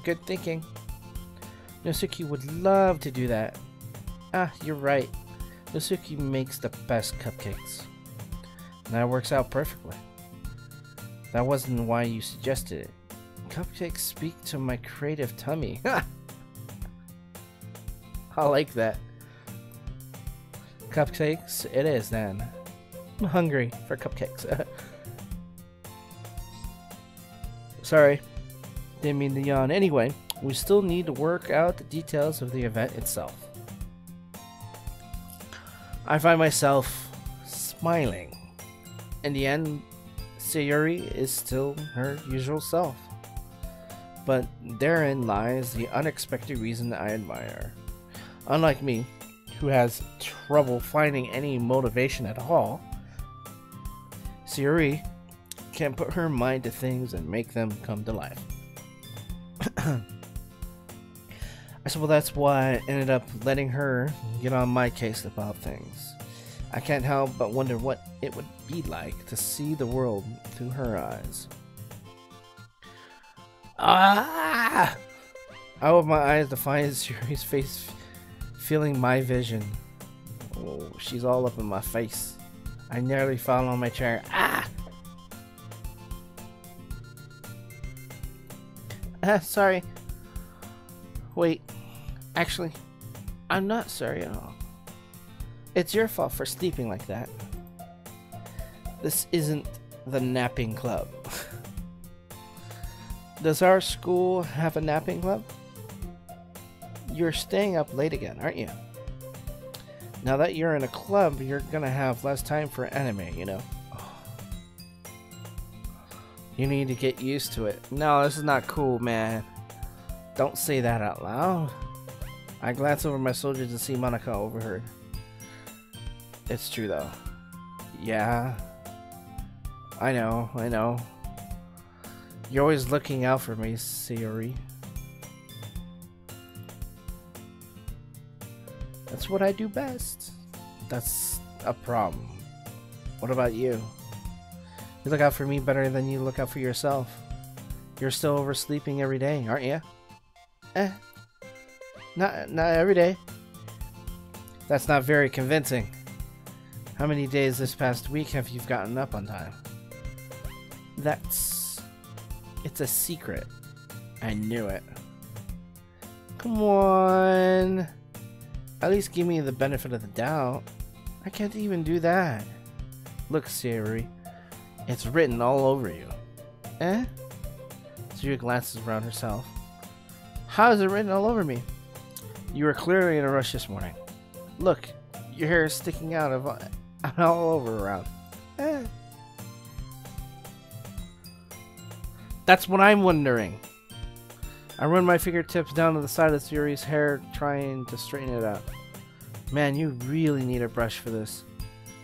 Good thinking. Nosuke would love to do that. Ah, you're right. Nosuke makes the best cupcakes. And that works out perfectly. That wasn't why you suggested it. Cupcakes speak to my creative tummy. I like that. Cupcakes it is then. I'm hungry for cupcakes. Sorry. Didn't mean to yawn. Anyway, we still need to work out the details of the event itself. I find myself smiling. In the end, Sayuri is still her usual self. But therein lies the unexpected reason I admire. Unlike me, who has trouble finding any motivation at all, Sayori can put her mind to things and make them come to life. I suppose that's why I ended up letting her get on my case about things. I can't help but wonder what it would be like to see the world through her eyes. Ah! I opened my eyes to find Sayori's face, feeling my vision. Oh, she's all up in my face. I nearly fell on my chair. Ah! Sorry. Wait. Actually, I'm not sorry at all. It's your fault for sleeping like that. This isn't the napping club. Does our school have a napping club? You're staying up late again, aren't you? Now that you're in a club, you're gonna have less time for anime, you know? You need to get used to it. No, this is not cool, man. Don't say that out loud. I glance over my shoulder to see Monica overheard. It's true, though. Yeah. I know. You're always looking out for me, Sayori. That's what I do best. That's a problem. What about you? You look out for me better than you look out for yourself. You're still oversleeping every day, aren't you? Not every day. That's not very convincing. How many days this past week have you gotten up on time? It's a secret. I knew it. Come on. At least give me the benefit of the doubt. I can't even do that. Look, Sayori. It's written all over you. Sayori glances around herself. How is it written all over me? You were clearly in a rush this morning. Look, your hair is sticking out of all over around. That's what I'm wondering. I run my fingertips down to the side of Sayori's hair, trying to straighten it out. Man, you really need a brush for this.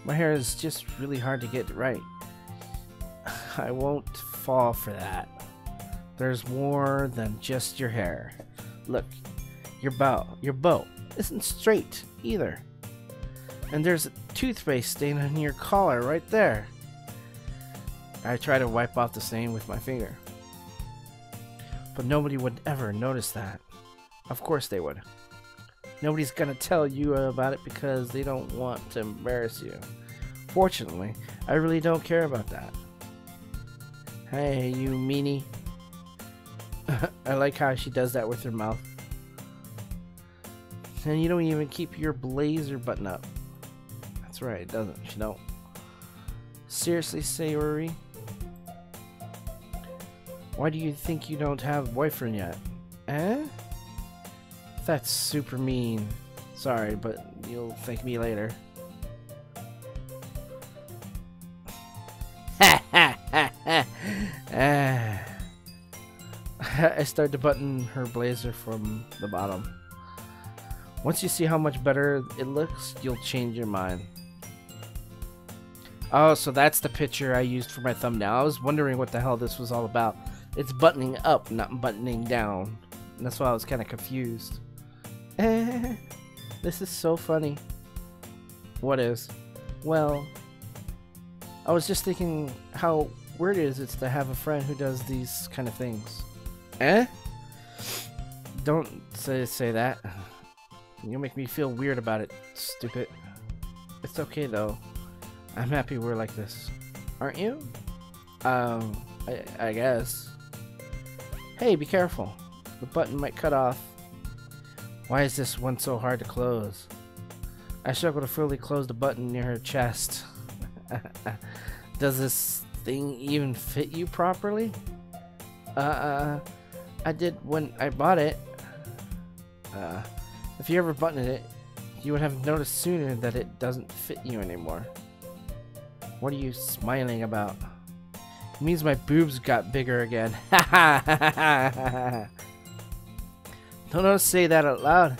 My hair is just really hard to get right. I won't fall for that. There's more than just your hair. Look, your bow isn't straight either. And there's a toothpaste stain on your collar right there. I try to wipe off the stain with my finger. But nobody would ever notice that. Of course they would. Nobody's gonna tell you about it because they don't want to embarrass you. Fortunately, I really don't care about that. Hey, you meanie. I like how she does that with her mouth. And you don't even keep your blazer button up. That's right, it doesn't. She don't. Seriously, Sayori? Why do you think you don't have a boyfriend yet? That's super mean. Sorry, but you'll thank me later. I start to button her blazer from the bottom. Once you see how much better it looks, you'll change your mind. Oh, so that's the picture I used for my thumbnail. I was wondering what the hell this was all about. It's buttoning up, not buttoning down. And that's why I was kind of confused. This is so funny. What is? Well, I was just thinking how weird it is to have a friend who does these kind of things. Don't say that. You'll make me feel weird about it, stupid. It's okay though. I'm happy we're like this. Aren't you? I guess. Hey, be careful. The button might cut off. Why is this one so hard to close? I struggle to fully close the button near her chest. Does this thing even fit you properly? I did when I bought it. If you ever buttoned it, you would have noticed sooner that it doesn't fit you anymore. What are you smiling about? means my boobs got bigger again. Don't say that out loud.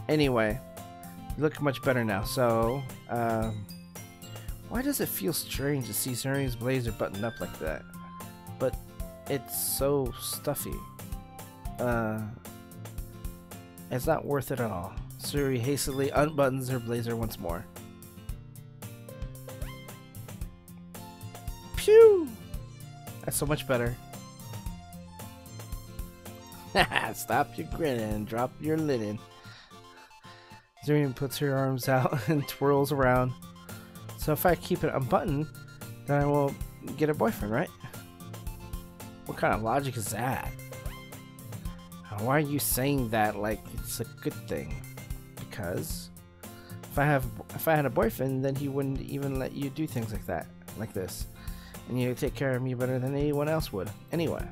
Anyway, you look much better now. So, why does it feel strange to see Suri's blazer buttoned up like that? But it's so stuffy. It's not worth it at all. Suri hastily unbuttons her blazer once more. Pew! That's so much better. Stop your grinning and drop your linen. Suri puts her arms out and twirls around. So if I keep it unbuttoned, then I will get a boyfriend, right? What kind of logic is that? Why are you saying that like it's a good thing? Because if I had a boyfriend, then he wouldn't even let you do things like that, like this, and you take care of me better than anyone else would. Anyway,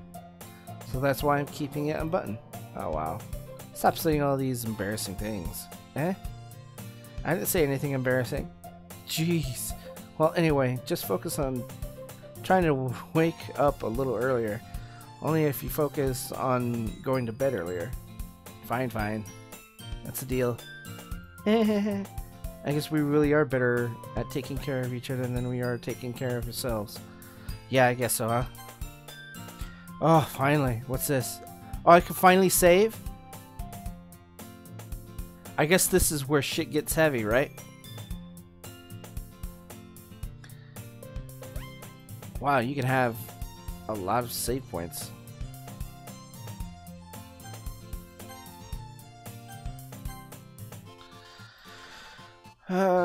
so that's why I'm keeping it unbuttoned. Oh wow! Stop saying all these embarrassing things. Eh? I didn't say anything embarrassing. Jeez. Well, anyway, just focus on trying to wake up a little earlier. Only if you focus on going to bed earlier. Fine, fine. That's the deal. I guess we really are better at taking care of each other than we are taking care of ourselves. Yeah, I guess so, huh? Oh, finally. What's this? Oh, I can finally save? I guess this is where shit gets heavy, right? Wow, you can have a lot of save points.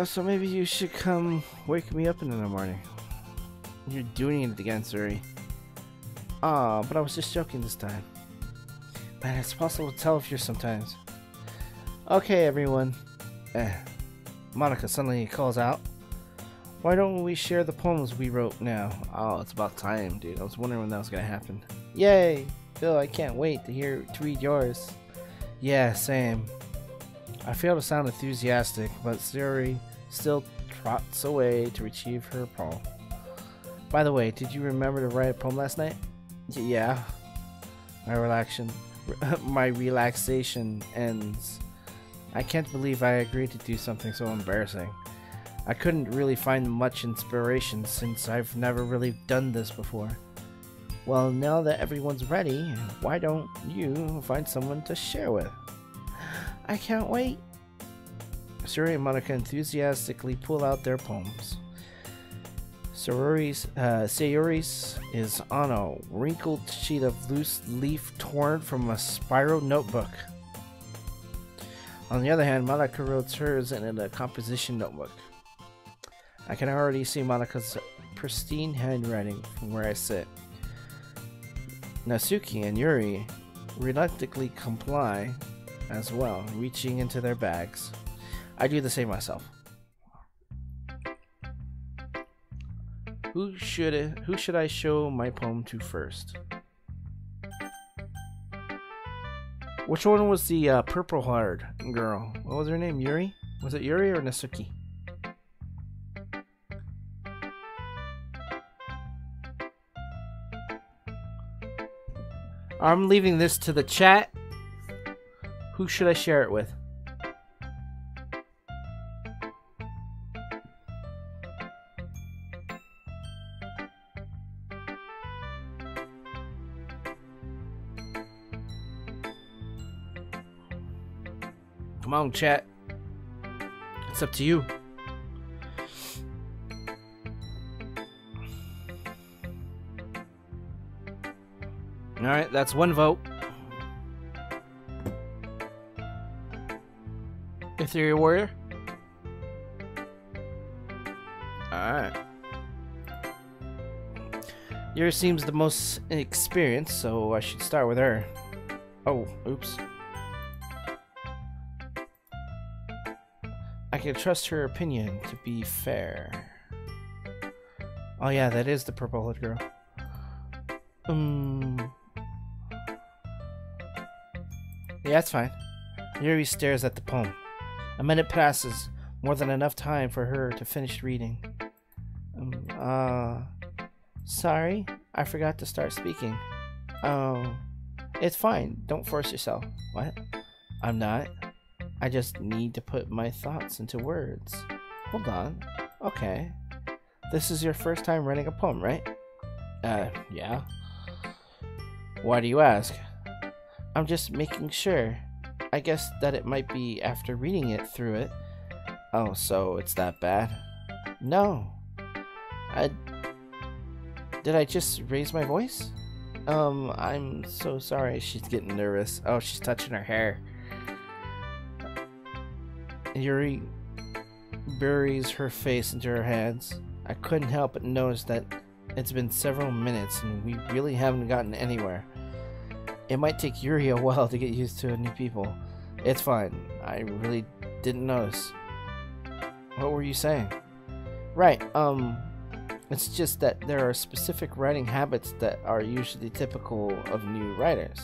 So maybe you should come wake me up in the morning. You're doing it again, Suri. Aw, but I was just joking this time. Man, it's possible to tell if you're sometimes. Okay, everyone. Monica suddenly calls out. Why don't we share the poems we wrote now? Oh, it's about time, dude. I was wondering when that was gonna happen. Yay! Phil, I can't wait to read yours. Yeah, same. I fail to sound enthusiastic, but Suri still trots away to retrieve her poem. By the way, did you remember to write a poem last night? Yeah. My relaxation ends. I can't believe I agreed to do something so embarrassing. I couldn't really find much inspiration since I've never really done this before. Well, now that everyone's ready, why don't you find someone to share with? I can't wait. Suri and Monica enthusiastically pull out their poems. Sayori's is on a wrinkled sheet of loose leaf torn from a spiral notebook. On the other hand, Monica wrote hers in a composition notebook. I can already see Monica's pristine handwriting from where I sit. Natsuki and Yuri reluctantly comply as well, reaching into their bags. I do the same myself. Who should I show my poem to first? Which one was the purple-haired girl? What was her name? Yuri? Was it Yuri or Natsuki? I'm leaving this to the chat. Who should I share it with? Come on, chat. It's up to you. Alright, that's one vote. Ethereal Warrior? Alright. Yours seems the most experienced, so I should start with her. Oh, oops. I can trust her opinion to be fair. Oh yeah, that is the purple-haired girl. Yeah, that's fine. Yuri stares at the poem. A minute passes, more than enough time for her to finish reading. Sorry, I forgot to start speaking. Oh, it's fine. Don't force yourself. What? I'm not. I just need to put my thoughts into words. Hold on. Okay. This is your first time writing a poem, right? Yeah. Why do you ask? I'm just making sure. I guess that it might be after reading it through it. Oh, so it's that bad? No. Did I just raise my voice? I'm so sorry. She's getting nervous. Oh, she's touching her hair. Yuri buries her face into her hands. I couldn't help but notice that it's been several minutes and we really haven't gotten anywhere. It might take Yuri a while to get used to new people. It's fine. I really didn't notice. What were you saying? Right, it's just that there are specific writing habits that are usually typical of new writers.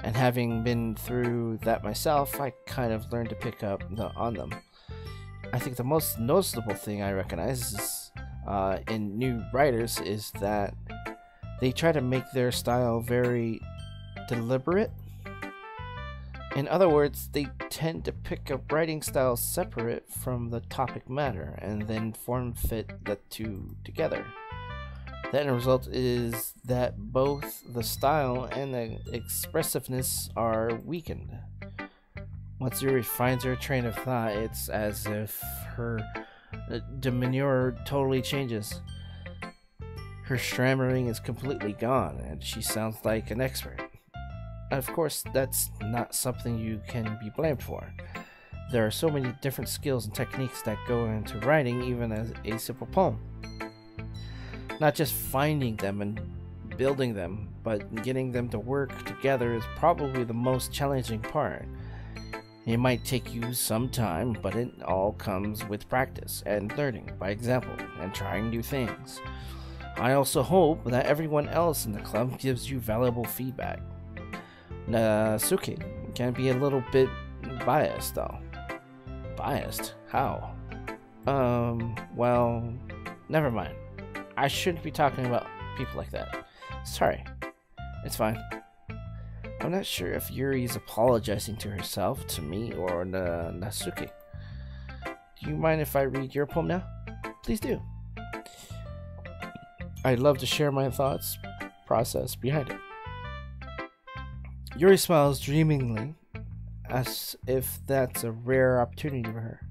And having been through that myself, I kind of learned to pick up on them. I think the most noticeable thing I recognize is, in new writers is that they try to make their style very deliberate. In other words, they tend to pick up writing styles separate from the topic matter and then form fit the two together. The end result is that both the style and the expressiveness are weakened. Once Yuri finds her train of thought, it's as if her demeanor totally changes. Her stammering is completely gone, and she sounds like an expert. Of course, that's not something you can be blamed for. There are so many different skills and techniques that go into writing even as a simple poem. Not just finding them and building them, but getting them to work together is probably the most challenging part. It might take you some time, but it all comes with practice and learning by example and trying new things. I also hope that everyone else in the club gives you valuable feedback. Nasuke can be a little bit biased though. Biased? How? Well, never mind. I shouldn't be talking about people like that. Sorry. It's fine. I'm not sure if Yuri is apologizing to herself, to me, or Nasuke. Do you mind if I read your poem now? Please do. I'd love to share my thoughts process behind it. Yuri smiles dreamingly, as if that's a rare opportunity for her,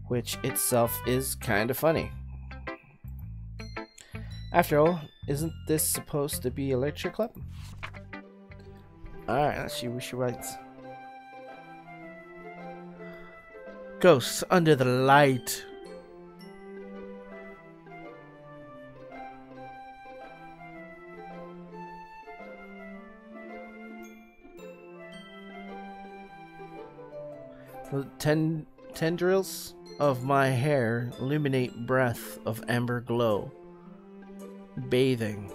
which itself is kind of funny. After all, isn't this supposed to be a lecture club? Alright, let's see what she writes. Ghosts under the light. The tendrils of my hair illuminate breath of amber glow. Bathing.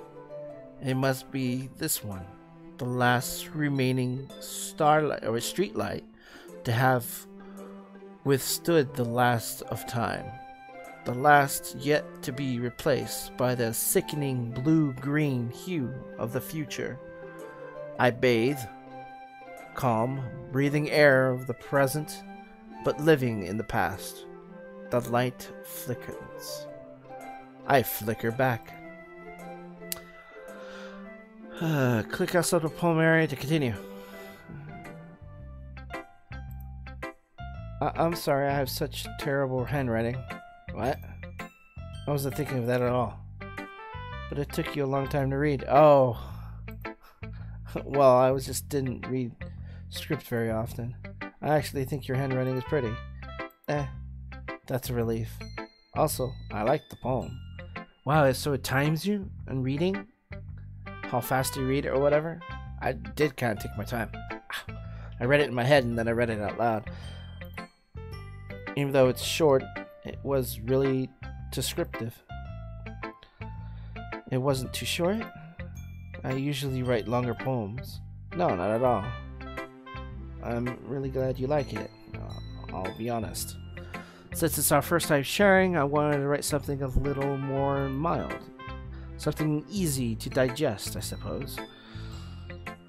It must be this one, the last remaining starlight or street light to have withstood the last of time, the last yet to be replaced by the sickening blue-green hue of the future. I bathe, calm, breathing air of the present, but living in the past. The light flickers. I flicker back. Click outside the poem area to continue. I'm sorry, I have such terrible handwriting. What? I wasn't thinking of that at all. But it took you a long time to read. Oh. Well, I just didn't read script very often. I actually think your handwriting is pretty. That's a relief. Also, I like the poem. Wow, so it times you in reading? How fast you read it or whatever? I did kind of take my time. I read it in my head and then I read it out loud. Even though it's short, it was really descriptive. It wasn't too short? I usually write longer poems. No, not at all. I'm really glad you like it. I'll be honest. Since it's our first time sharing, I wanted to write something a little more mild. Something easy to digest, I suppose.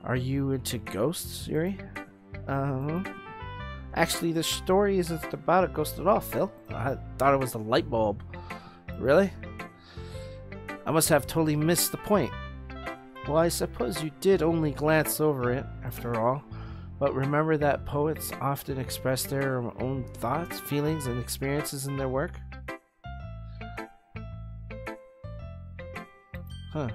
Are you into ghosts, Yuri? Actually, the story isn't about a ghost at all, Phil. I thought it was a light bulb. Really? I must have totally missed the point. Well, I suppose you did only glance over it, after all. But remember that poets often express their own thoughts, feelings, and experiences in their work? Huh.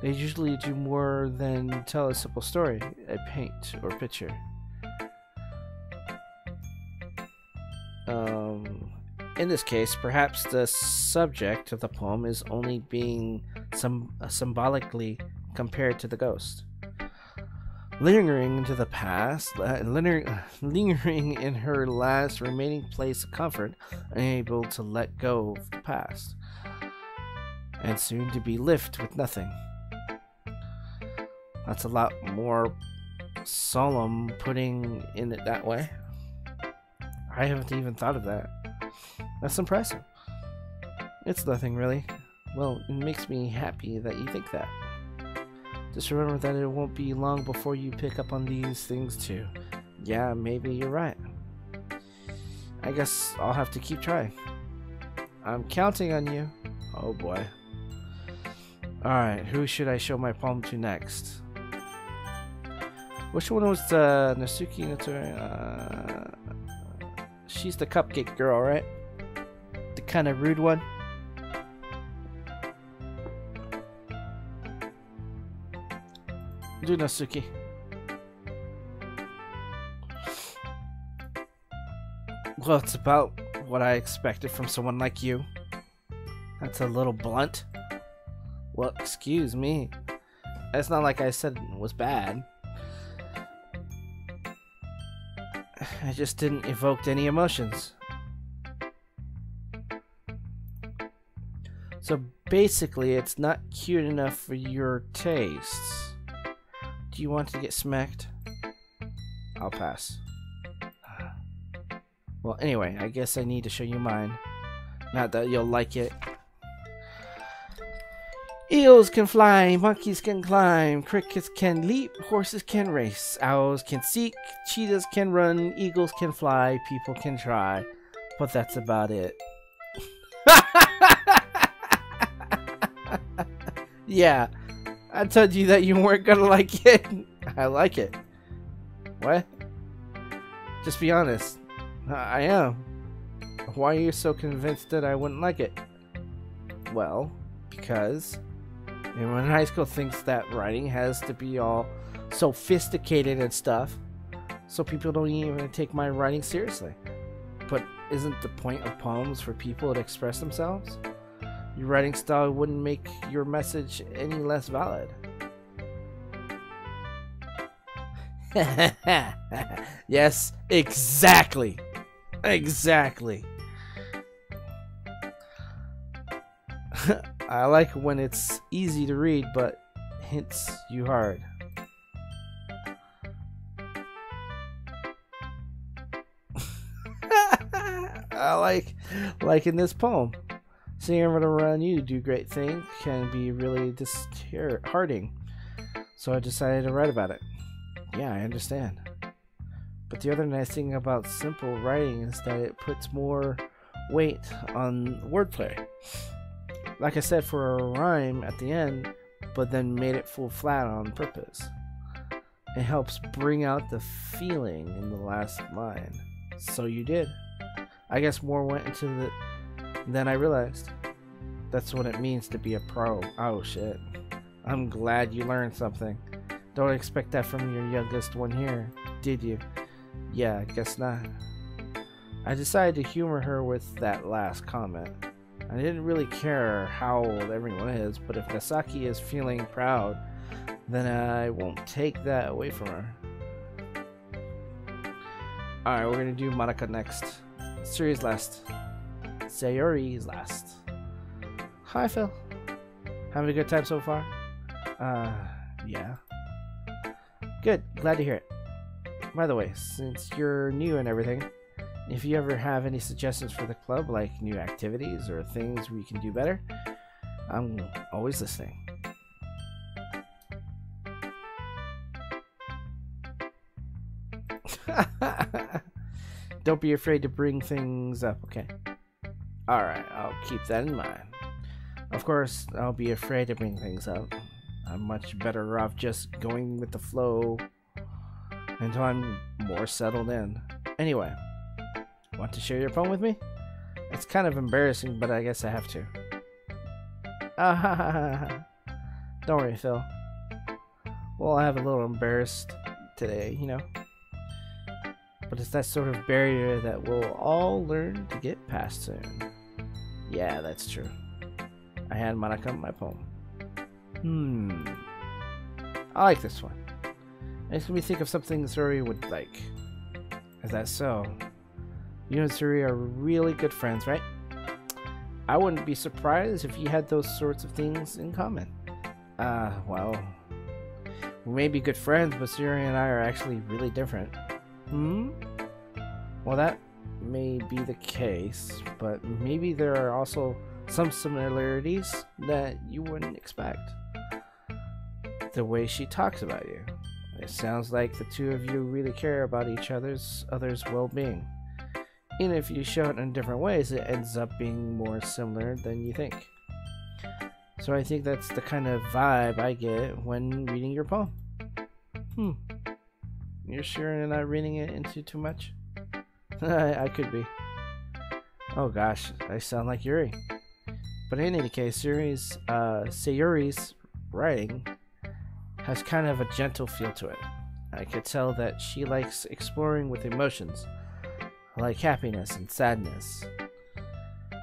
They usually do more than tell a simple story, a paint or picture. In this case, perhaps the subject of the poem is only being symbolically compared to the ghost. Lingering into the past, lingering in her last remaining place of comfort, unable to let go of the past, and soon to be left with nothing. That's a lot more solemn putting in it that way. I haven't even thought of that. That's impressive. It's nothing really. Well, it makes me happy that you think that. Just remember that it won't be long before you pick up on these things too. Yeah, maybe you're right. I guess I'll have to keep trying. I'm counting on you. Oh boy. Alright, who should I show my poem to next? Which one was Nasuki Natori? She's the cupcake girl, right? The kind of rude one. Do Nasuki. Well, it's about what I expected from someone like you. That's a little blunt. Well, excuse me. It's not like I said it was bad. I just didn't evoke any emotions. So basically, it's not cute enough for your tastes. Do you want to get smacked? I'll pass. Well, anyway, I guess I need to show you mine. Not that you'll like it. Eels can fly, monkeys can climb, crickets can leap, horses can race, owls can seek, cheetahs can run, eagles can fly, people can try. But that's about it. Yeah, I told you that you weren't gonna like it. I like it. What? Just be honest. I am. Why are you so convinced that I wouldn't like it? Well, because everyone in high school thinks that writing has to be all sophisticated and stuff, so people don't even take my writing seriously. But isn't the point of poems for people to express themselves? Your writing style wouldn't make your message any less valid. Yes, exactly. Exactly. I like when it's easy to read but hits you hard. I like in this poem. Seeing everyone around you do great things can be really disheartening. So I decided to write about it. Yeah, I understand. But the other nice thing about simple writing is that it puts more weight on wordplay. Like I said, for a rhyme at the end, but then made it full flat on purpose. It helps bring out the feeling in the last line. So you did. I guess more went into the than I realized. That's what it means to be a pro. Oh shit. I'm glad you learned something. Don't expect that from your youngest one here, did you? Yeah, I guess not. I decided to humor her with that last comment. I didn't really care how old everyone is, but if Nasaki is feeling proud, then I won't take that away from her. Alright, we're gonna do Monica next. Sayori's last. Sayori's last. Hi, Phil. Having a good time so far? Yeah. Good, glad to hear it. By the way, since you're new and everything, if you ever have any suggestions for the club, like new activities or things we can do better, I'm always listening. Don't be afraid to bring things up, okay? Alright, I'll keep that in mind. Of course, I'll be afraid to bring things up. I'm much better off just going with the flow until I'm more settled in. Anyway, want to share your poem with me? It's kind of embarrassing, but I guess I have to. Don't worry, Phil. Well, I have a little embarrassed today, you know. But it's that sort of barrier that we'll all learn to get past soon. Yeah, that's true. I had Monica my poem. I like this one. It makes me think of something Suri would like. Is that so? You and Suri are really good friends, right? I wouldn't be surprised if you had those sorts of things in common. Well, we may be good friends, but Suri and I are actually really different. Well, that may be the case, but maybe there are also some similarities that you wouldn't expect. The way she talks about you. It sounds like the two of you really care about each other's well-being. Even if you show it in different ways, it ends up being more similar than you think. So I think that's the kind of vibe I get when reading your poem. You're sure you're not reading it into too much? I could be. Oh gosh, I sound like Yuri. But in any case, Sayuri's writing has kind of a gentle feel to it. I could tell that she likes exploring with emotions, like happiness and sadness.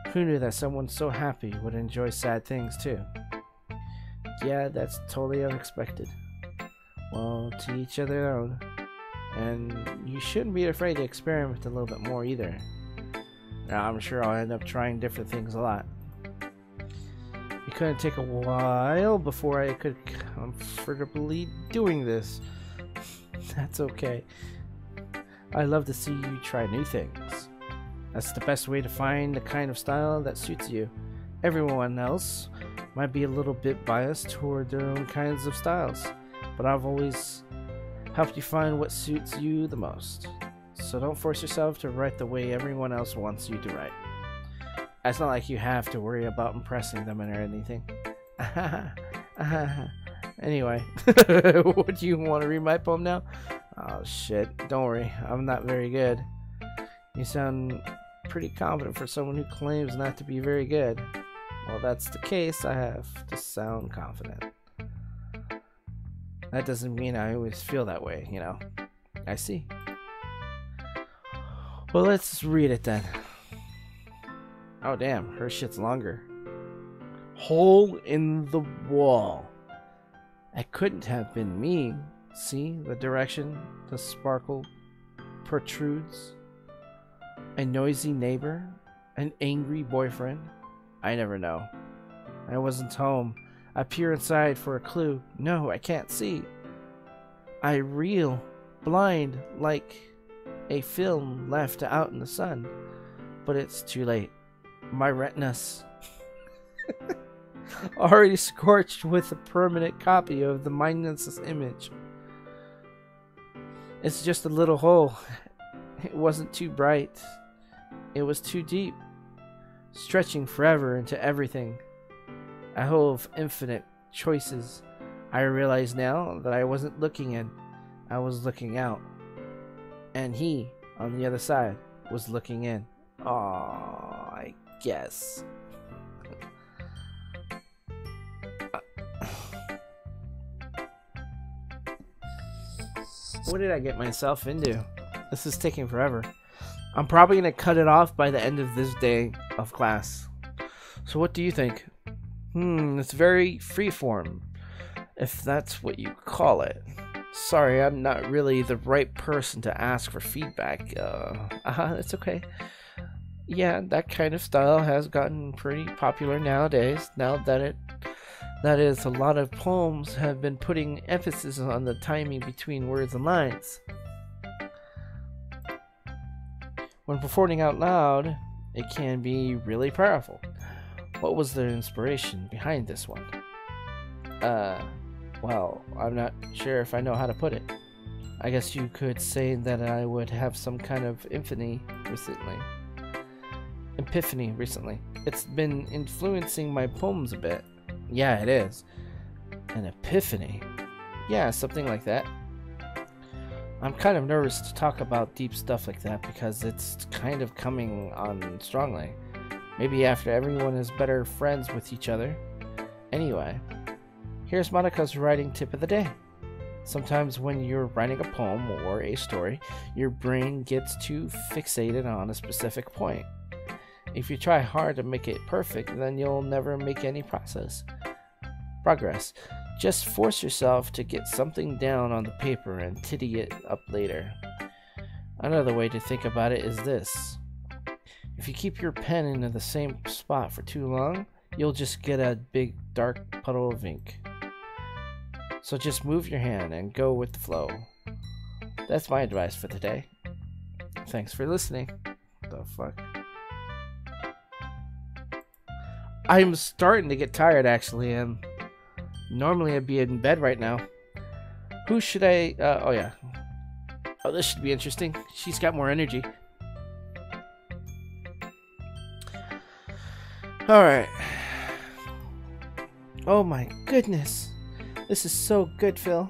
Who knew that someone so happy would enjoy sad things too? Yeah, that's totally unexpected. Well, to each their own. And you shouldn't be afraid to experiment a little bit more either. Now, I'm sure I'll end up trying different things a lot. It couldn't take a while before I could comfortably doing this. That's okay. I love to see you try new things. That's the best way to find the kind of style that suits you. Everyone else might be a little bit biased toward their own kinds of styles, but I've always helped you find what suits you the most. So don't force yourself to write the way everyone else wants you to write. It's not like you have to worry about impressing them or anything. Anyway, would you want to read my poem now? Oh shit, don't worry, I'm not very good. You sound pretty confident for someone who claims not to be very good. Well, that's the case, I have to sound confident. That doesn't mean I always feel that way, you know. I see. Well, let's read it then. Oh damn, her shit's longer. Hole in the wall. It couldn't have been me. See the direction the sparkle protrudes? A noisy neighbor? An angry boyfriend? I never know. I wasn't home. I peer inside for a clue. No, I can't see. I reel, blind, like a film left out in the sun. But it's too late. My retinas already scorched with a permanent copy of the mindless image. It's just a little hole. It wasn't too bright. It was too deep, stretching forever into everything. A hole of infinite choices. I realize now that I wasn't looking in. I was looking out. And he, on the other side, was looking in. Aww, I guess. What did I get myself into? This is taking forever. I'm probably going to cut it off by the end of this day of class. So what do you think? It's very freeform, if that's what you call it. Sorry, I'm not really the right person to ask for feedback. It's okay. Yeah, that kind of style has gotten pretty popular nowadays. Now that a lot of poems have been putting emphasis on the timing between words and lines. When performing out loud, it can be really powerful. What was the inspiration behind this one? Well, I'm not sure if I know how to put it. I guess you could say that I would have some kind of epiphany recently. It's been influencing my poems a bit. Yeah, it is. An epiphany? Yeah, something like that. I'm kind of nervous to talk about deep stuff like that because it's kind of coming on strongly. Maybe after everyone is better friends with each other. Anyway, here's Monika's writing tip of the day. Sometimes when you're writing a poem or a story, your brain gets too fixated on a specific point. If you try hard to make it perfect, then you'll never make any progress. Just force yourself to get something down on the paper and tidy it up later. Another way to think about it is this. If you keep your pen in the same spot for too long, you'll just get a big dark puddle of ink. So just move your hand and go with the flow. That's my advice for today. Thanks for listening. The fuck? I'm starting to get tired, actually, and normally I'd be in bed right now. Who should I... oh, yeah. Oh, this should be interesting. She's got more energy. Alright. Oh my goodness. This is so good, Phil.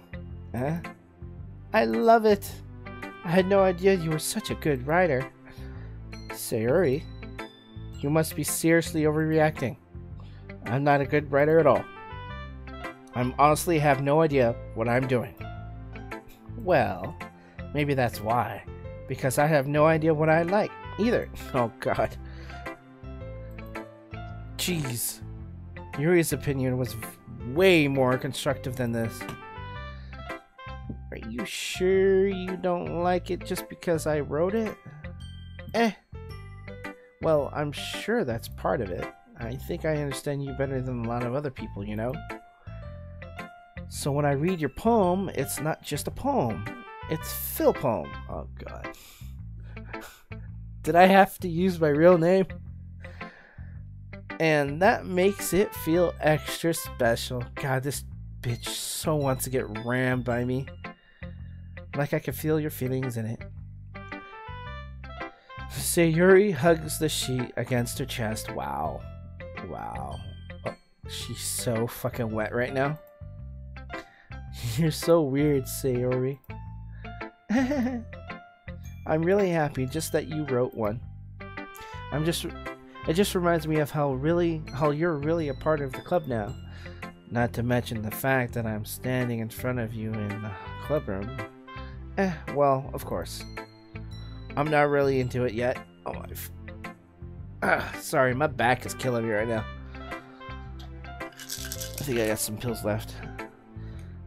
Huh? I love it. I had no idea you were such a good writer. Sayuri, you must be seriously overreacting. I'm not a good writer at all. I honestly have no idea what I'm doing. Well, maybe that's why. Because I have no idea what I like either. Oh god. Jeez. Yuri's opinion was way more constructive than this. Are you sure you don't like it just because I wrote it? Well, I'm sure that's part of it. I think I understand you better than a lot of other people, you know? So when I read your poem, it's not just a poem. It's Phil poem. Oh god. Did I have to use my real name? And that makes it feel extra special. God, this bitch so wants to get rammed by me. Like I can feel your feelings in it. Sayuri hugs the sheet against her chest. Wow. Wow. Oh, she's so fucking wet right now. You're so weird, Sayuri. I'm really happy just that you wrote one. It just reminds me of how you're really a part of the club now. Not to mention the fact that I'm standing in front of you in the club room. Well, of course. I'm not really into it yet. Oh, sorry, my back is killing me right now. I think I got some pills left.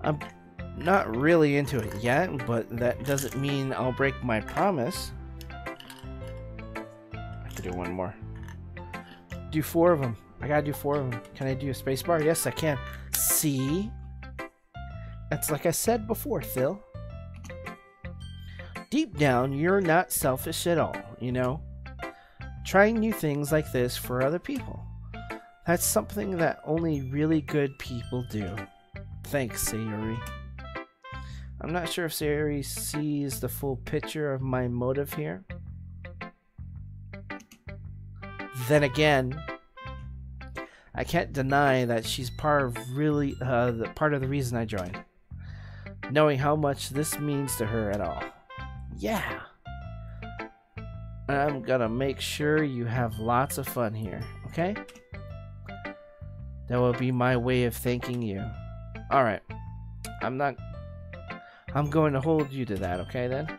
I'm not really into it yet, but that doesn't mean I'll break my promise. I can do one more. Do 4 of them. I gotta do 4 of them. Can I do a spacebar? Yes, I can. See? That's like I said before, Phil. Deep down, you're not selfish at all, you know? Trying new things like this for other people. That's something that only really good people do. Thanks, Sayuri. I'm not sure if Sayuri sees the full picture of my motive here. Then again, I can't deny that she's part of the reason I joined. Knowing how much this means to her at all. Yeah. I'm gonna make sure you have lots of fun here, okay? That will be my way of thanking you. Alright. I'm going to hold you to that, okay then?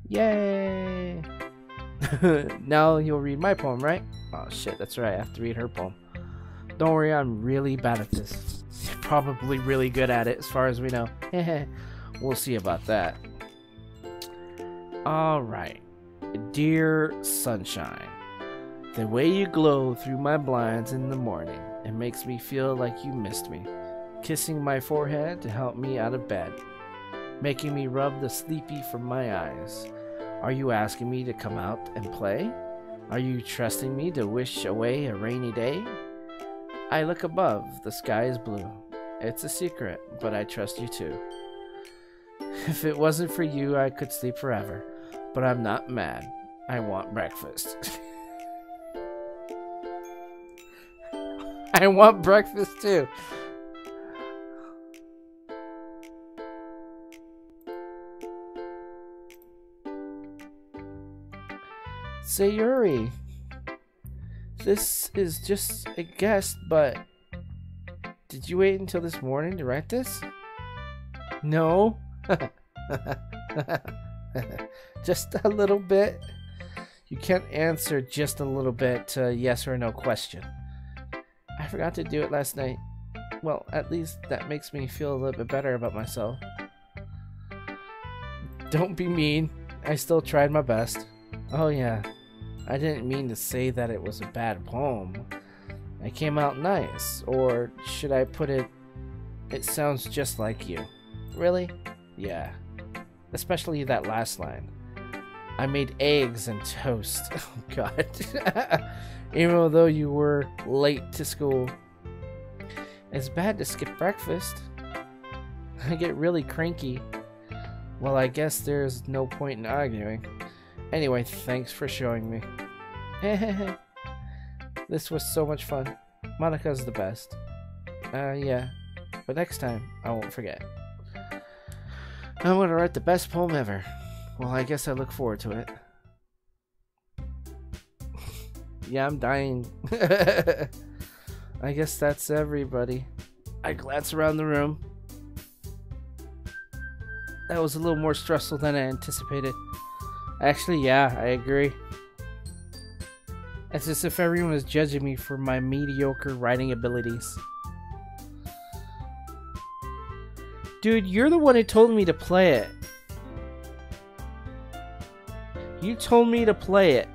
Yay! Now you'll read my poem, right? Oh shit, that's right, I have to read her poem. Don't worry, I'm really bad at this. Probably really good at it, as far as we know. We'll see about that. Alright. Dear Sunshine, the way you glow through my blinds in the morning, it makes me feel like you missed me. Kissing my forehead to help me out of bed. Making me rub the sleepy from my eyes. Are you asking me to come out and play? Are you trusting me to wish away a rainy day? I look above. The sky is blue. It's a secret, but I trust you too. If it wasn't for you, I could sleep forever. But I'm not mad. I want breakfast. I want breakfast too. Sayuri, this is just a guess, but did you wait until this morning to write this? No. Just a little bit. You can't answer just a little bit to a yes or no question. I forgot to do it last night. Well, at least that makes me feel a little bit better about myself. Don't be mean. I still tried my best. Oh yeah. I didn't mean to say that it was a bad poem. It came out nice. Or should I put it, it sounds just like you. Really? Yeah. Especially that last line. I made eggs and toast. Oh god. Even though you were late to school. It's bad to skip breakfast. I get really cranky. Well, I guess there's no point in arguing. Anyway, thanks for showing me. This was so much fun. Monika's the best. Yeah. But next time, I won't forget. I'm gonna write the best poem ever. Well, I guess I look forward to it. Yeah, I'm dying. I guess that's everybody. I glance around the room. That was a little more stressful than I anticipated. Actually, yeah, I agree. It's as if everyone is judging me for my mediocre writing abilities. Dude, you're the one who told me to play it. You told me to play it.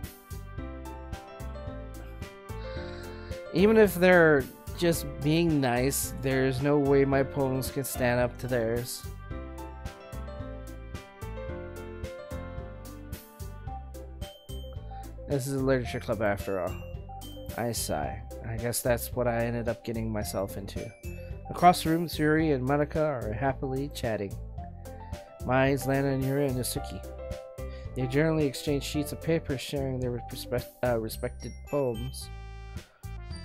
Even if they're just being nice, there's no way my poems can stand up to theirs. This is a literature club after all. I sigh. I guess that's what I ended up getting myself into. Across the room, Sayuri and Monika are happily chatting. My eyes land on Yuri and Nasuki. They generally exchange sheets of paper sharing their respected poems.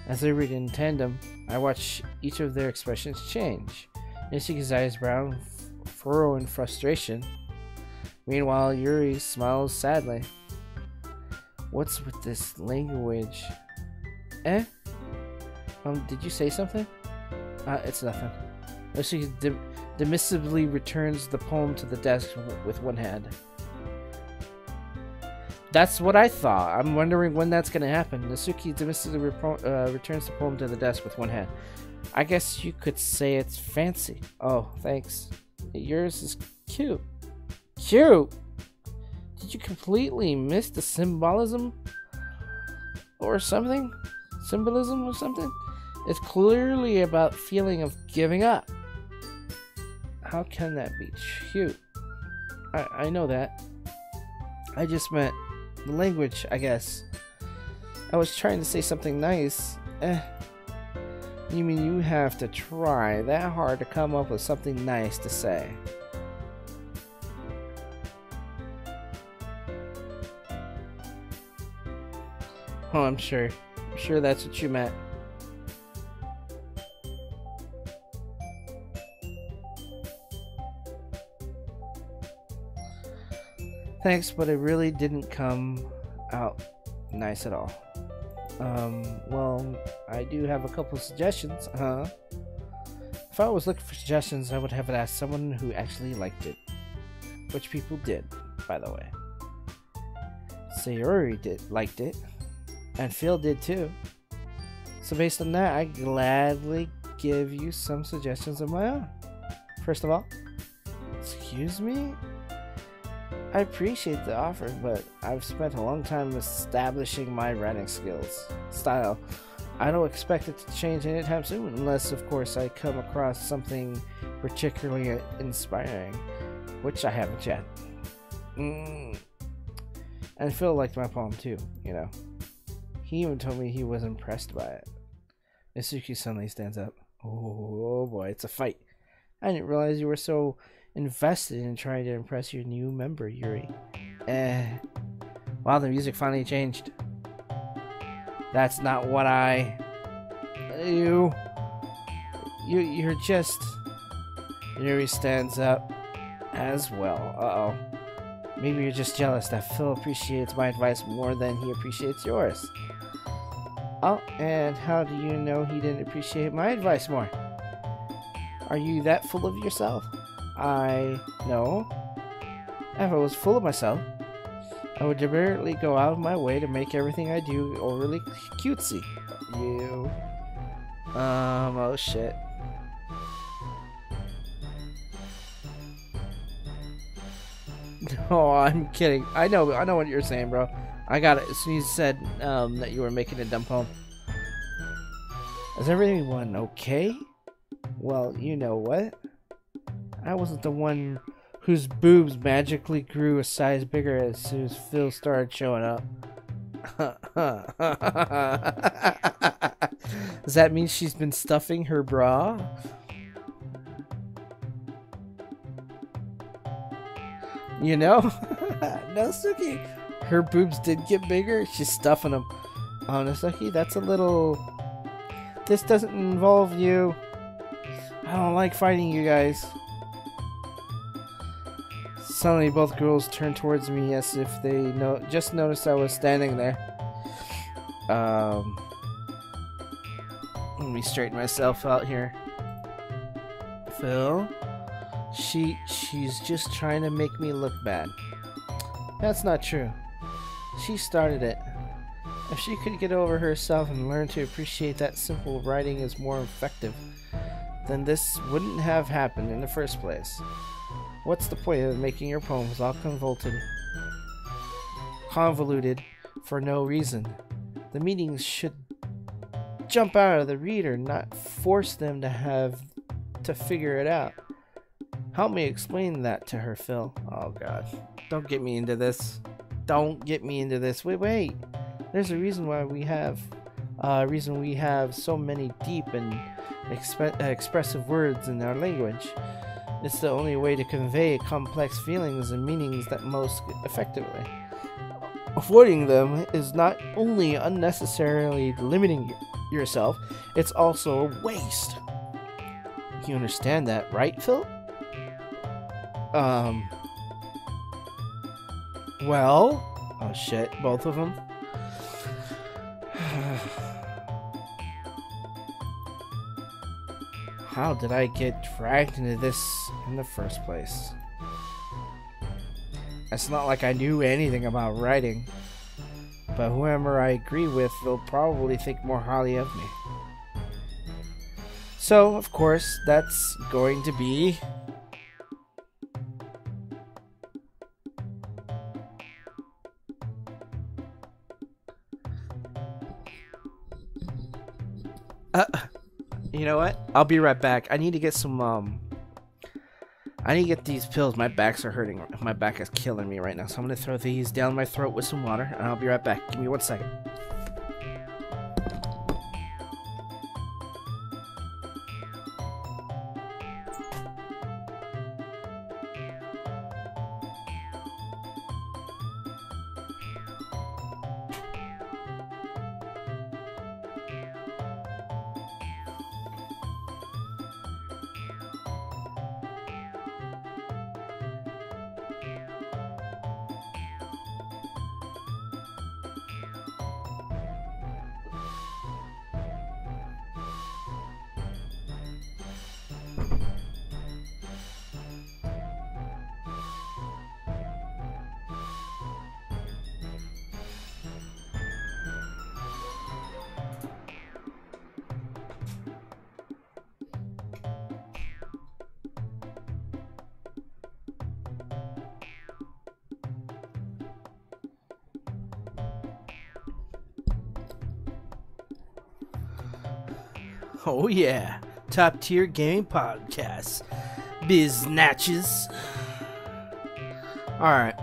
As they read in tandem, I watch each of their expressions change. Nasuki's eyes brown, furrow in frustration. Meanwhile, Yuri smiles sadly. What's with this language? Eh? Did you say something? It's nothing. She dismissively returns the poem to the desk with one hand. That's what I thought. I'm wondering when that's gonna happen. Nasuki dismissively returns the poem to the desk with one hand. I guess you could say it's fancy. Oh, thanks. Yours is cute. Cute? Did you completely miss the symbolism? Or something? Symbolism or something? It's clearly about feeling of giving up. How can that be cute? I know that. I just meant the language, I guess. I was trying to say something nice. You mean you have to try that hard to come up with something nice to say? Oh, I'm sure. I'm sure that's what you meant. Thanks, but it really didn't come out nice at all. Well, I do have a couple of suggestions, huh? If I was looking for suggestions, I would have asked someone who actually liked it. Which people did, by the way. Sayuri liked it. And Phil did too. So based on that, I gladly give you some suggestions of my own. First of all, excuse me? I appreciate the offer, but I've spent a long time establishing my writing style. I don't expect it to change anytime soon, unless, of course, I come across something particularly inspiring, which I haven't yet. And Phil liked my poem too, you know. He even told me he was impressed by it. Isuki suddenly stands up. Oh boy, it's a fight. I didn't realize you were so invested in trying to impress your new member, Yuri. Wow, the music finally changed. That's not what You're just... Yuri stands up as well. Uh-oh. Maybe you're just jealous that Phil appreciates my advice more than he appreciates yours. Oh, and how do you know he didn't appreciate my advice more? Are you that full of yourself? No. If I was full of myself, I would deliberately go out of my way to make everything I do overly cutesy. Oh shit. No, I'm kidding. I know what you're saying, bro. I got it as soon as you said that you were making a dumb poem. Is everyone okay? Well, you know what? I wasn't the one whose boobs magically grew a size bigger as soon as Phil started showing up. Does that mean she's been stuffing her bra? You know? No, Suki. Her boobs did get bigger. She's stuffing them. Oh, no, Suki, that's a little... This doesn't involve you. I don't like fighting you guys. Suddenly, both girls turned towards me as if they just noticed I was standing there. Let me straighten myself out here. Phil? She's just trying to make me look bad. That's not true. She started it. If she could get over herself and learn to appreciate that simple writing is more effective, then this wouldn't have happened in the first place. What's the point of making your poems all convoluted for no reason? The meanings should jump out of the reader, not force them to have to figure it out. Help me explain that to her, Phil. Oh god. Don't get me into this. Don't get me into this. Wait. There's a reason why we have so many deep and expressive words in our language. It's the only way to convey complex feelings and meanings that most effectively. Avoiding them is not only unnecessarily limiting yourself, it's also a waste. You understand that, right, Phil? Well... Oh shit, both of them? How did I get dragged into this in the first place? It's not like I knew anything about writing, but whoever I agree with will probably think more highly of me. So, of course, that's going to be... You know what? I'll be right back. I need to get some, I need to get these pills. My backs are hurting. My back is killing me right now. So I'm going to throw these down my throat with some water, and I'll be right back. Give me 1 second. Oh yeah, top tier gaming podcasts, biznatches. All right.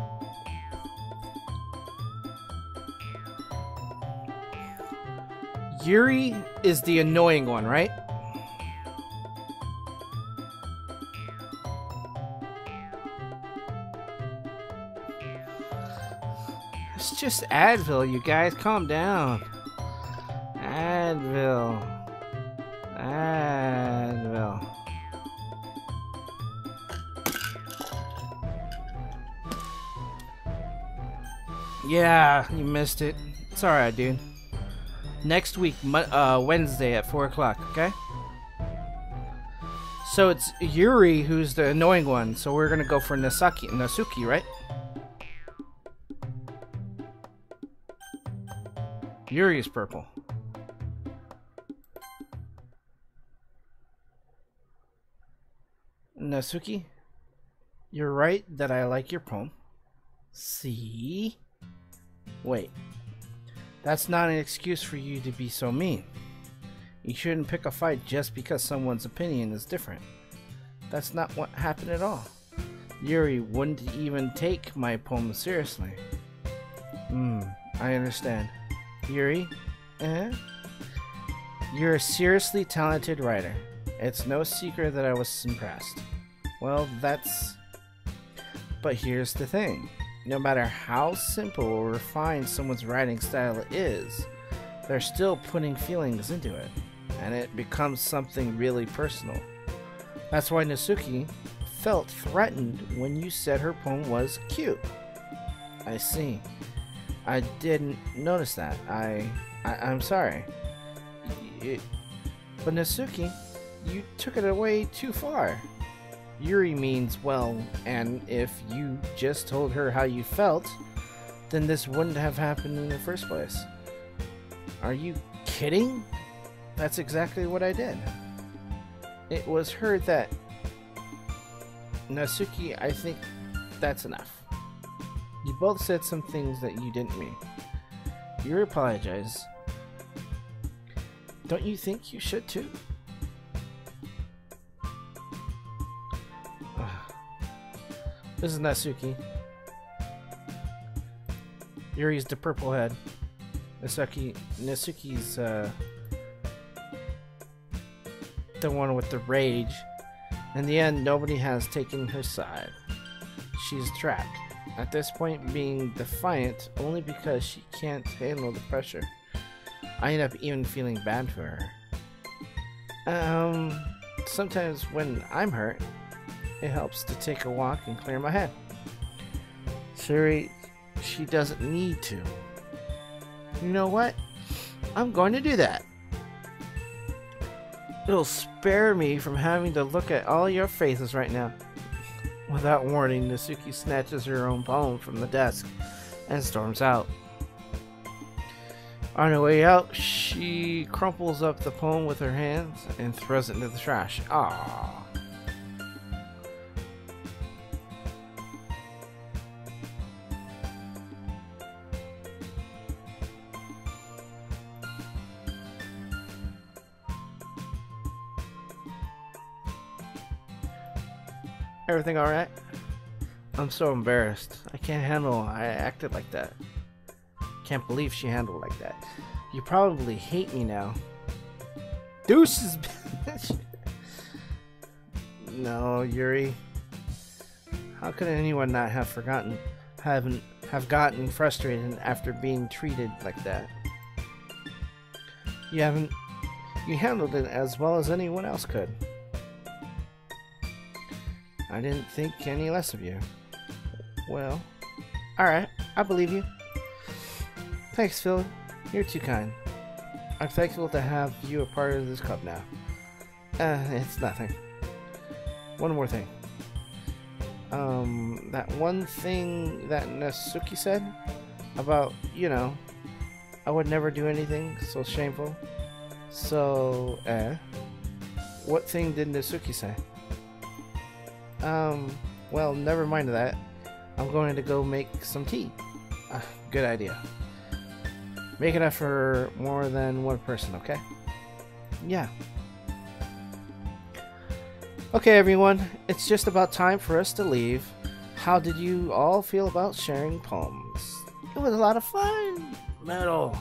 Yuri is the annoying one, right? It's just Advil, you guys. Calm down. Advil. Advil. Yeah, you missed it. It's alright, dude. Next week, Wednesday at 4 o'clock, okay? So it's Yuri who's the annoying one, so we're gonna go for Nasuki, right? Yuri is purple. Nasuki, you're right that I like your poem. See? Wait. That's not an excuse for you to be so mean. You shouldn't pick a fight just because someone's opinion is different. That's not what happened at all. Yuri wouldn't even take my poem seriously. I understand. Yuri? You're a seriously talented writer. It's no secret that I was impressed. Well, but here's the thing. No matter how simple or refined someone's writing style is, they're still putting feelings into it, and it becomes something really personal. That's why Nasuki felt threatened when you said her poem was cute. I see. I didn't notice that. I'm sorry. But Nasuki, you took it away too far. Yuri means well, and if you just told her how you felt, then this wouldn't have happened in the first place. Are you kidding? That's exactly what I did. It was her that... Nasuki, I think that's enough. You both said some things that you didn't mean. You apologize. Don't you think you should too? This is Nasuki. Yuri's the purple head. Nasuki's the one with the rage. In the end, nobody has taken her side. She's trapped. At this point, being defiant only because she can't handle the pressure. I end up even feeling bad for her. Sometimes when I'm hurt, it helps to take a walk and clear my head. Sorry, she doesn't need to. You know what? I'm going to do that. It'll spare me from having to look at all your faces right now. Without warning, Nasuki snatches her own poem from the desk and storms out. On her way out, she crumples up the poem with her hands and throws it into the trash. Aww. Everything alright? I'm so embarrassed. I can't handle I acted like that. Can't believe she handled like that. You probably hate me now. Deuces, bitch. No, Yuri. How could anyone not have gotten frustrated after being treated like that? You handled it as well as anyone else could. I didn't think any less of you. Well, alright, I believe you. Thanks, Phil. You're too kind. I'm thankful to have you a part of this club now. It's nothing. One more thing. That one thing that Nasuki said about, I would never do anything so shameful. So, what thing did Nasuki say? Well, never mind that. I'm going to go make some tea. Good idea. Make enough for more than one person, okay? Yeah. Okay, everyone. It's just about time for us to leave. How did you all feel about sharing poems? It was a lot of fun. Metal.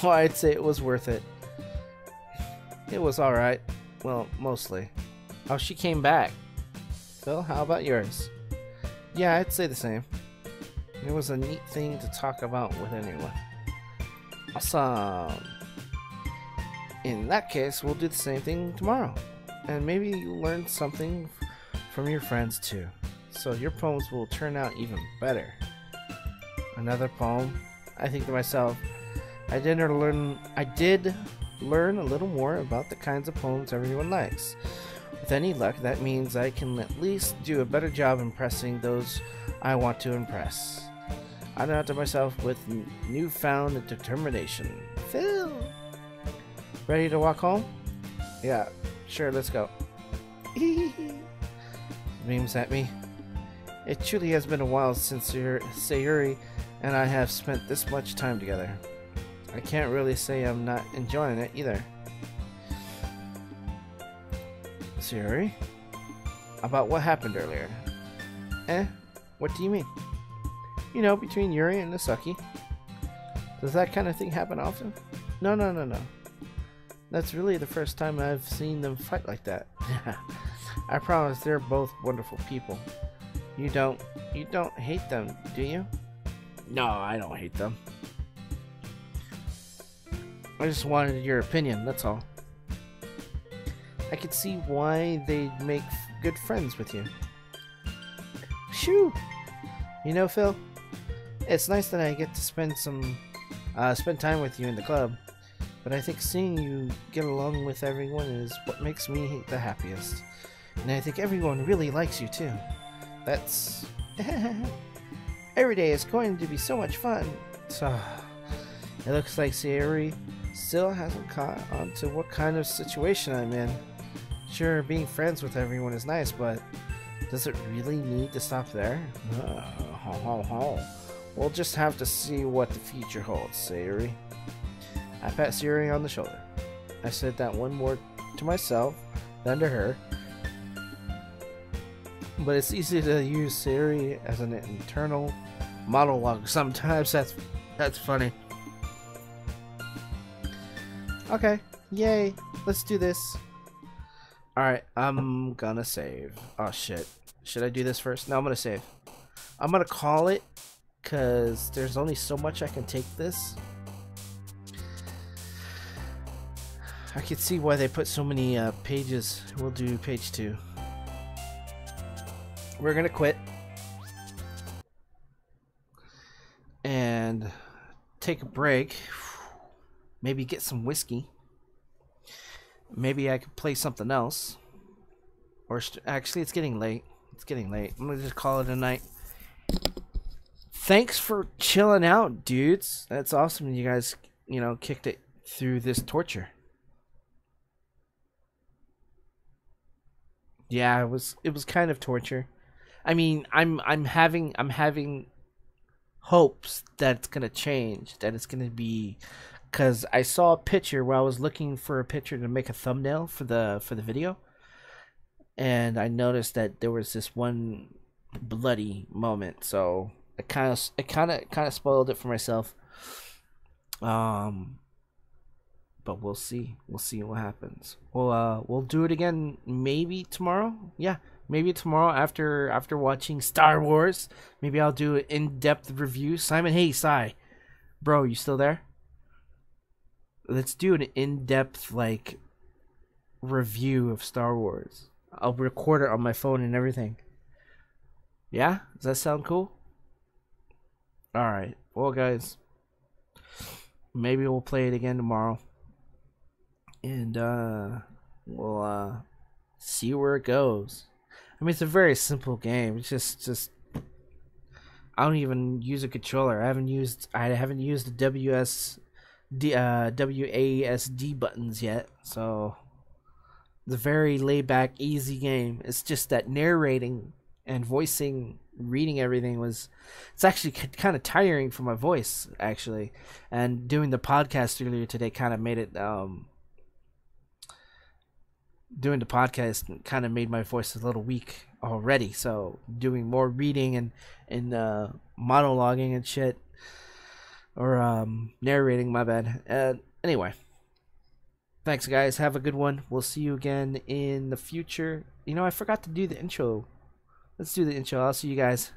Well, I'd say it was worth it. It was alright. Well, mostly. Oh, she came back. Phil, how about yours? Yeah, I'd say the same. It was a neat thing to talk about with anyone. Awesome. In that case, we'll do the same thing tomorrow. And maybe you learn something from your friends too. So your poems will turn out even better. Another poem. I think to myself, I did learn a little more about the kinds of poems everyone likes. With any luck, that means I can at least do a better job impressing those I want to impress. I nodded to myself with newfound determination. Phil! Ready to walk home? Yeah, sure, let's go. Beams at me. It truly has been a while since Sayuri and I have spent this much time together. I can't really say I'm not enjoying it either. Sayuri? About what happened earlier? What do you mean? You know, between Yuri and Nasuki. Does that kind of thing happen often? No. That's really the first time I've seen them fight like that. I promise they're both wonderful people. You don't hate them, do you? No, I don't hate them. I just wanted your opinion, that's all. I could see why they'd make good friends with you. Shoo! You know, Phil, it's nice that I get to spend time with you in the club, but I think seeing you get along with everyone is what makes me the happiest. And I think everyone really likes you too. That's... Every day is going to be so much fun. So, it looks like Sayuri still hasn't caught on to what kind of situation I'm in. Sure, being friends with everyone is nice, but does it really need to stop there? We'll just have to see what the future holds, Sayuri. I pat Sayuri on the shoulder. I said that one more to myself, then to her. But it's easy to use Sayuri as an internal monologue sometimes. That's funny. Okay, yay, let's do this. Alright, I'm gonna save. Oh shit. Should I do this first? No, I'm gonna save. I'm gonna call it, cause there's only so much I can take this. I can see why they put so many pages. We'll do page 2. We're gonna quit. And take a break. Maybe get some whiskey. Maybe I could play something else. Or actually, it's getting late. I'm gonna just call it a night. Thanks for chilling out, dudes. That's awesome. You guys, kicked it through this torture. Yeah, it was kind of torture. I mean, I'm having hopes that it's gonna change. That it's gonna be. Because I saw a picture where I was looking for a picture to make a thumbnail for the video, and I noticed that there was this one bloody moment, so it kind of spoiled it for myself. But we'll see what happens. We'll do it again maybe tomorrow. Yeah, maybe tomorrow after watching Star Wars. Maybe I'll do an in-depth review. Simon, hey, Sai, bro, you still there? Let's do an in-depth review of Star Wars. I'll record it on my phone and everything. Yeah? Does that sound cool? Alright. Well, guys, maybe we'll play it again tomorrow. And we'll see where it goes. I mean, it's a very simple game. It's just I don't even use a controller. I haven't used the WASD buttons yet, so it's a very laid back, easy game. It's just that narrating and voicing, reading everything it's actually kind of tiring for my voice, actually. And doing the podcast earlier today kind of made it doing the podcast kind of made my voice a little weak already, so doing more reading and monologuing and shit, or narrating. My bad. Anyway, thanks guys. Have a good one. We'll see you again in the future. You know, I forgot to do the intro. Let's do the intro. I'll see you guys.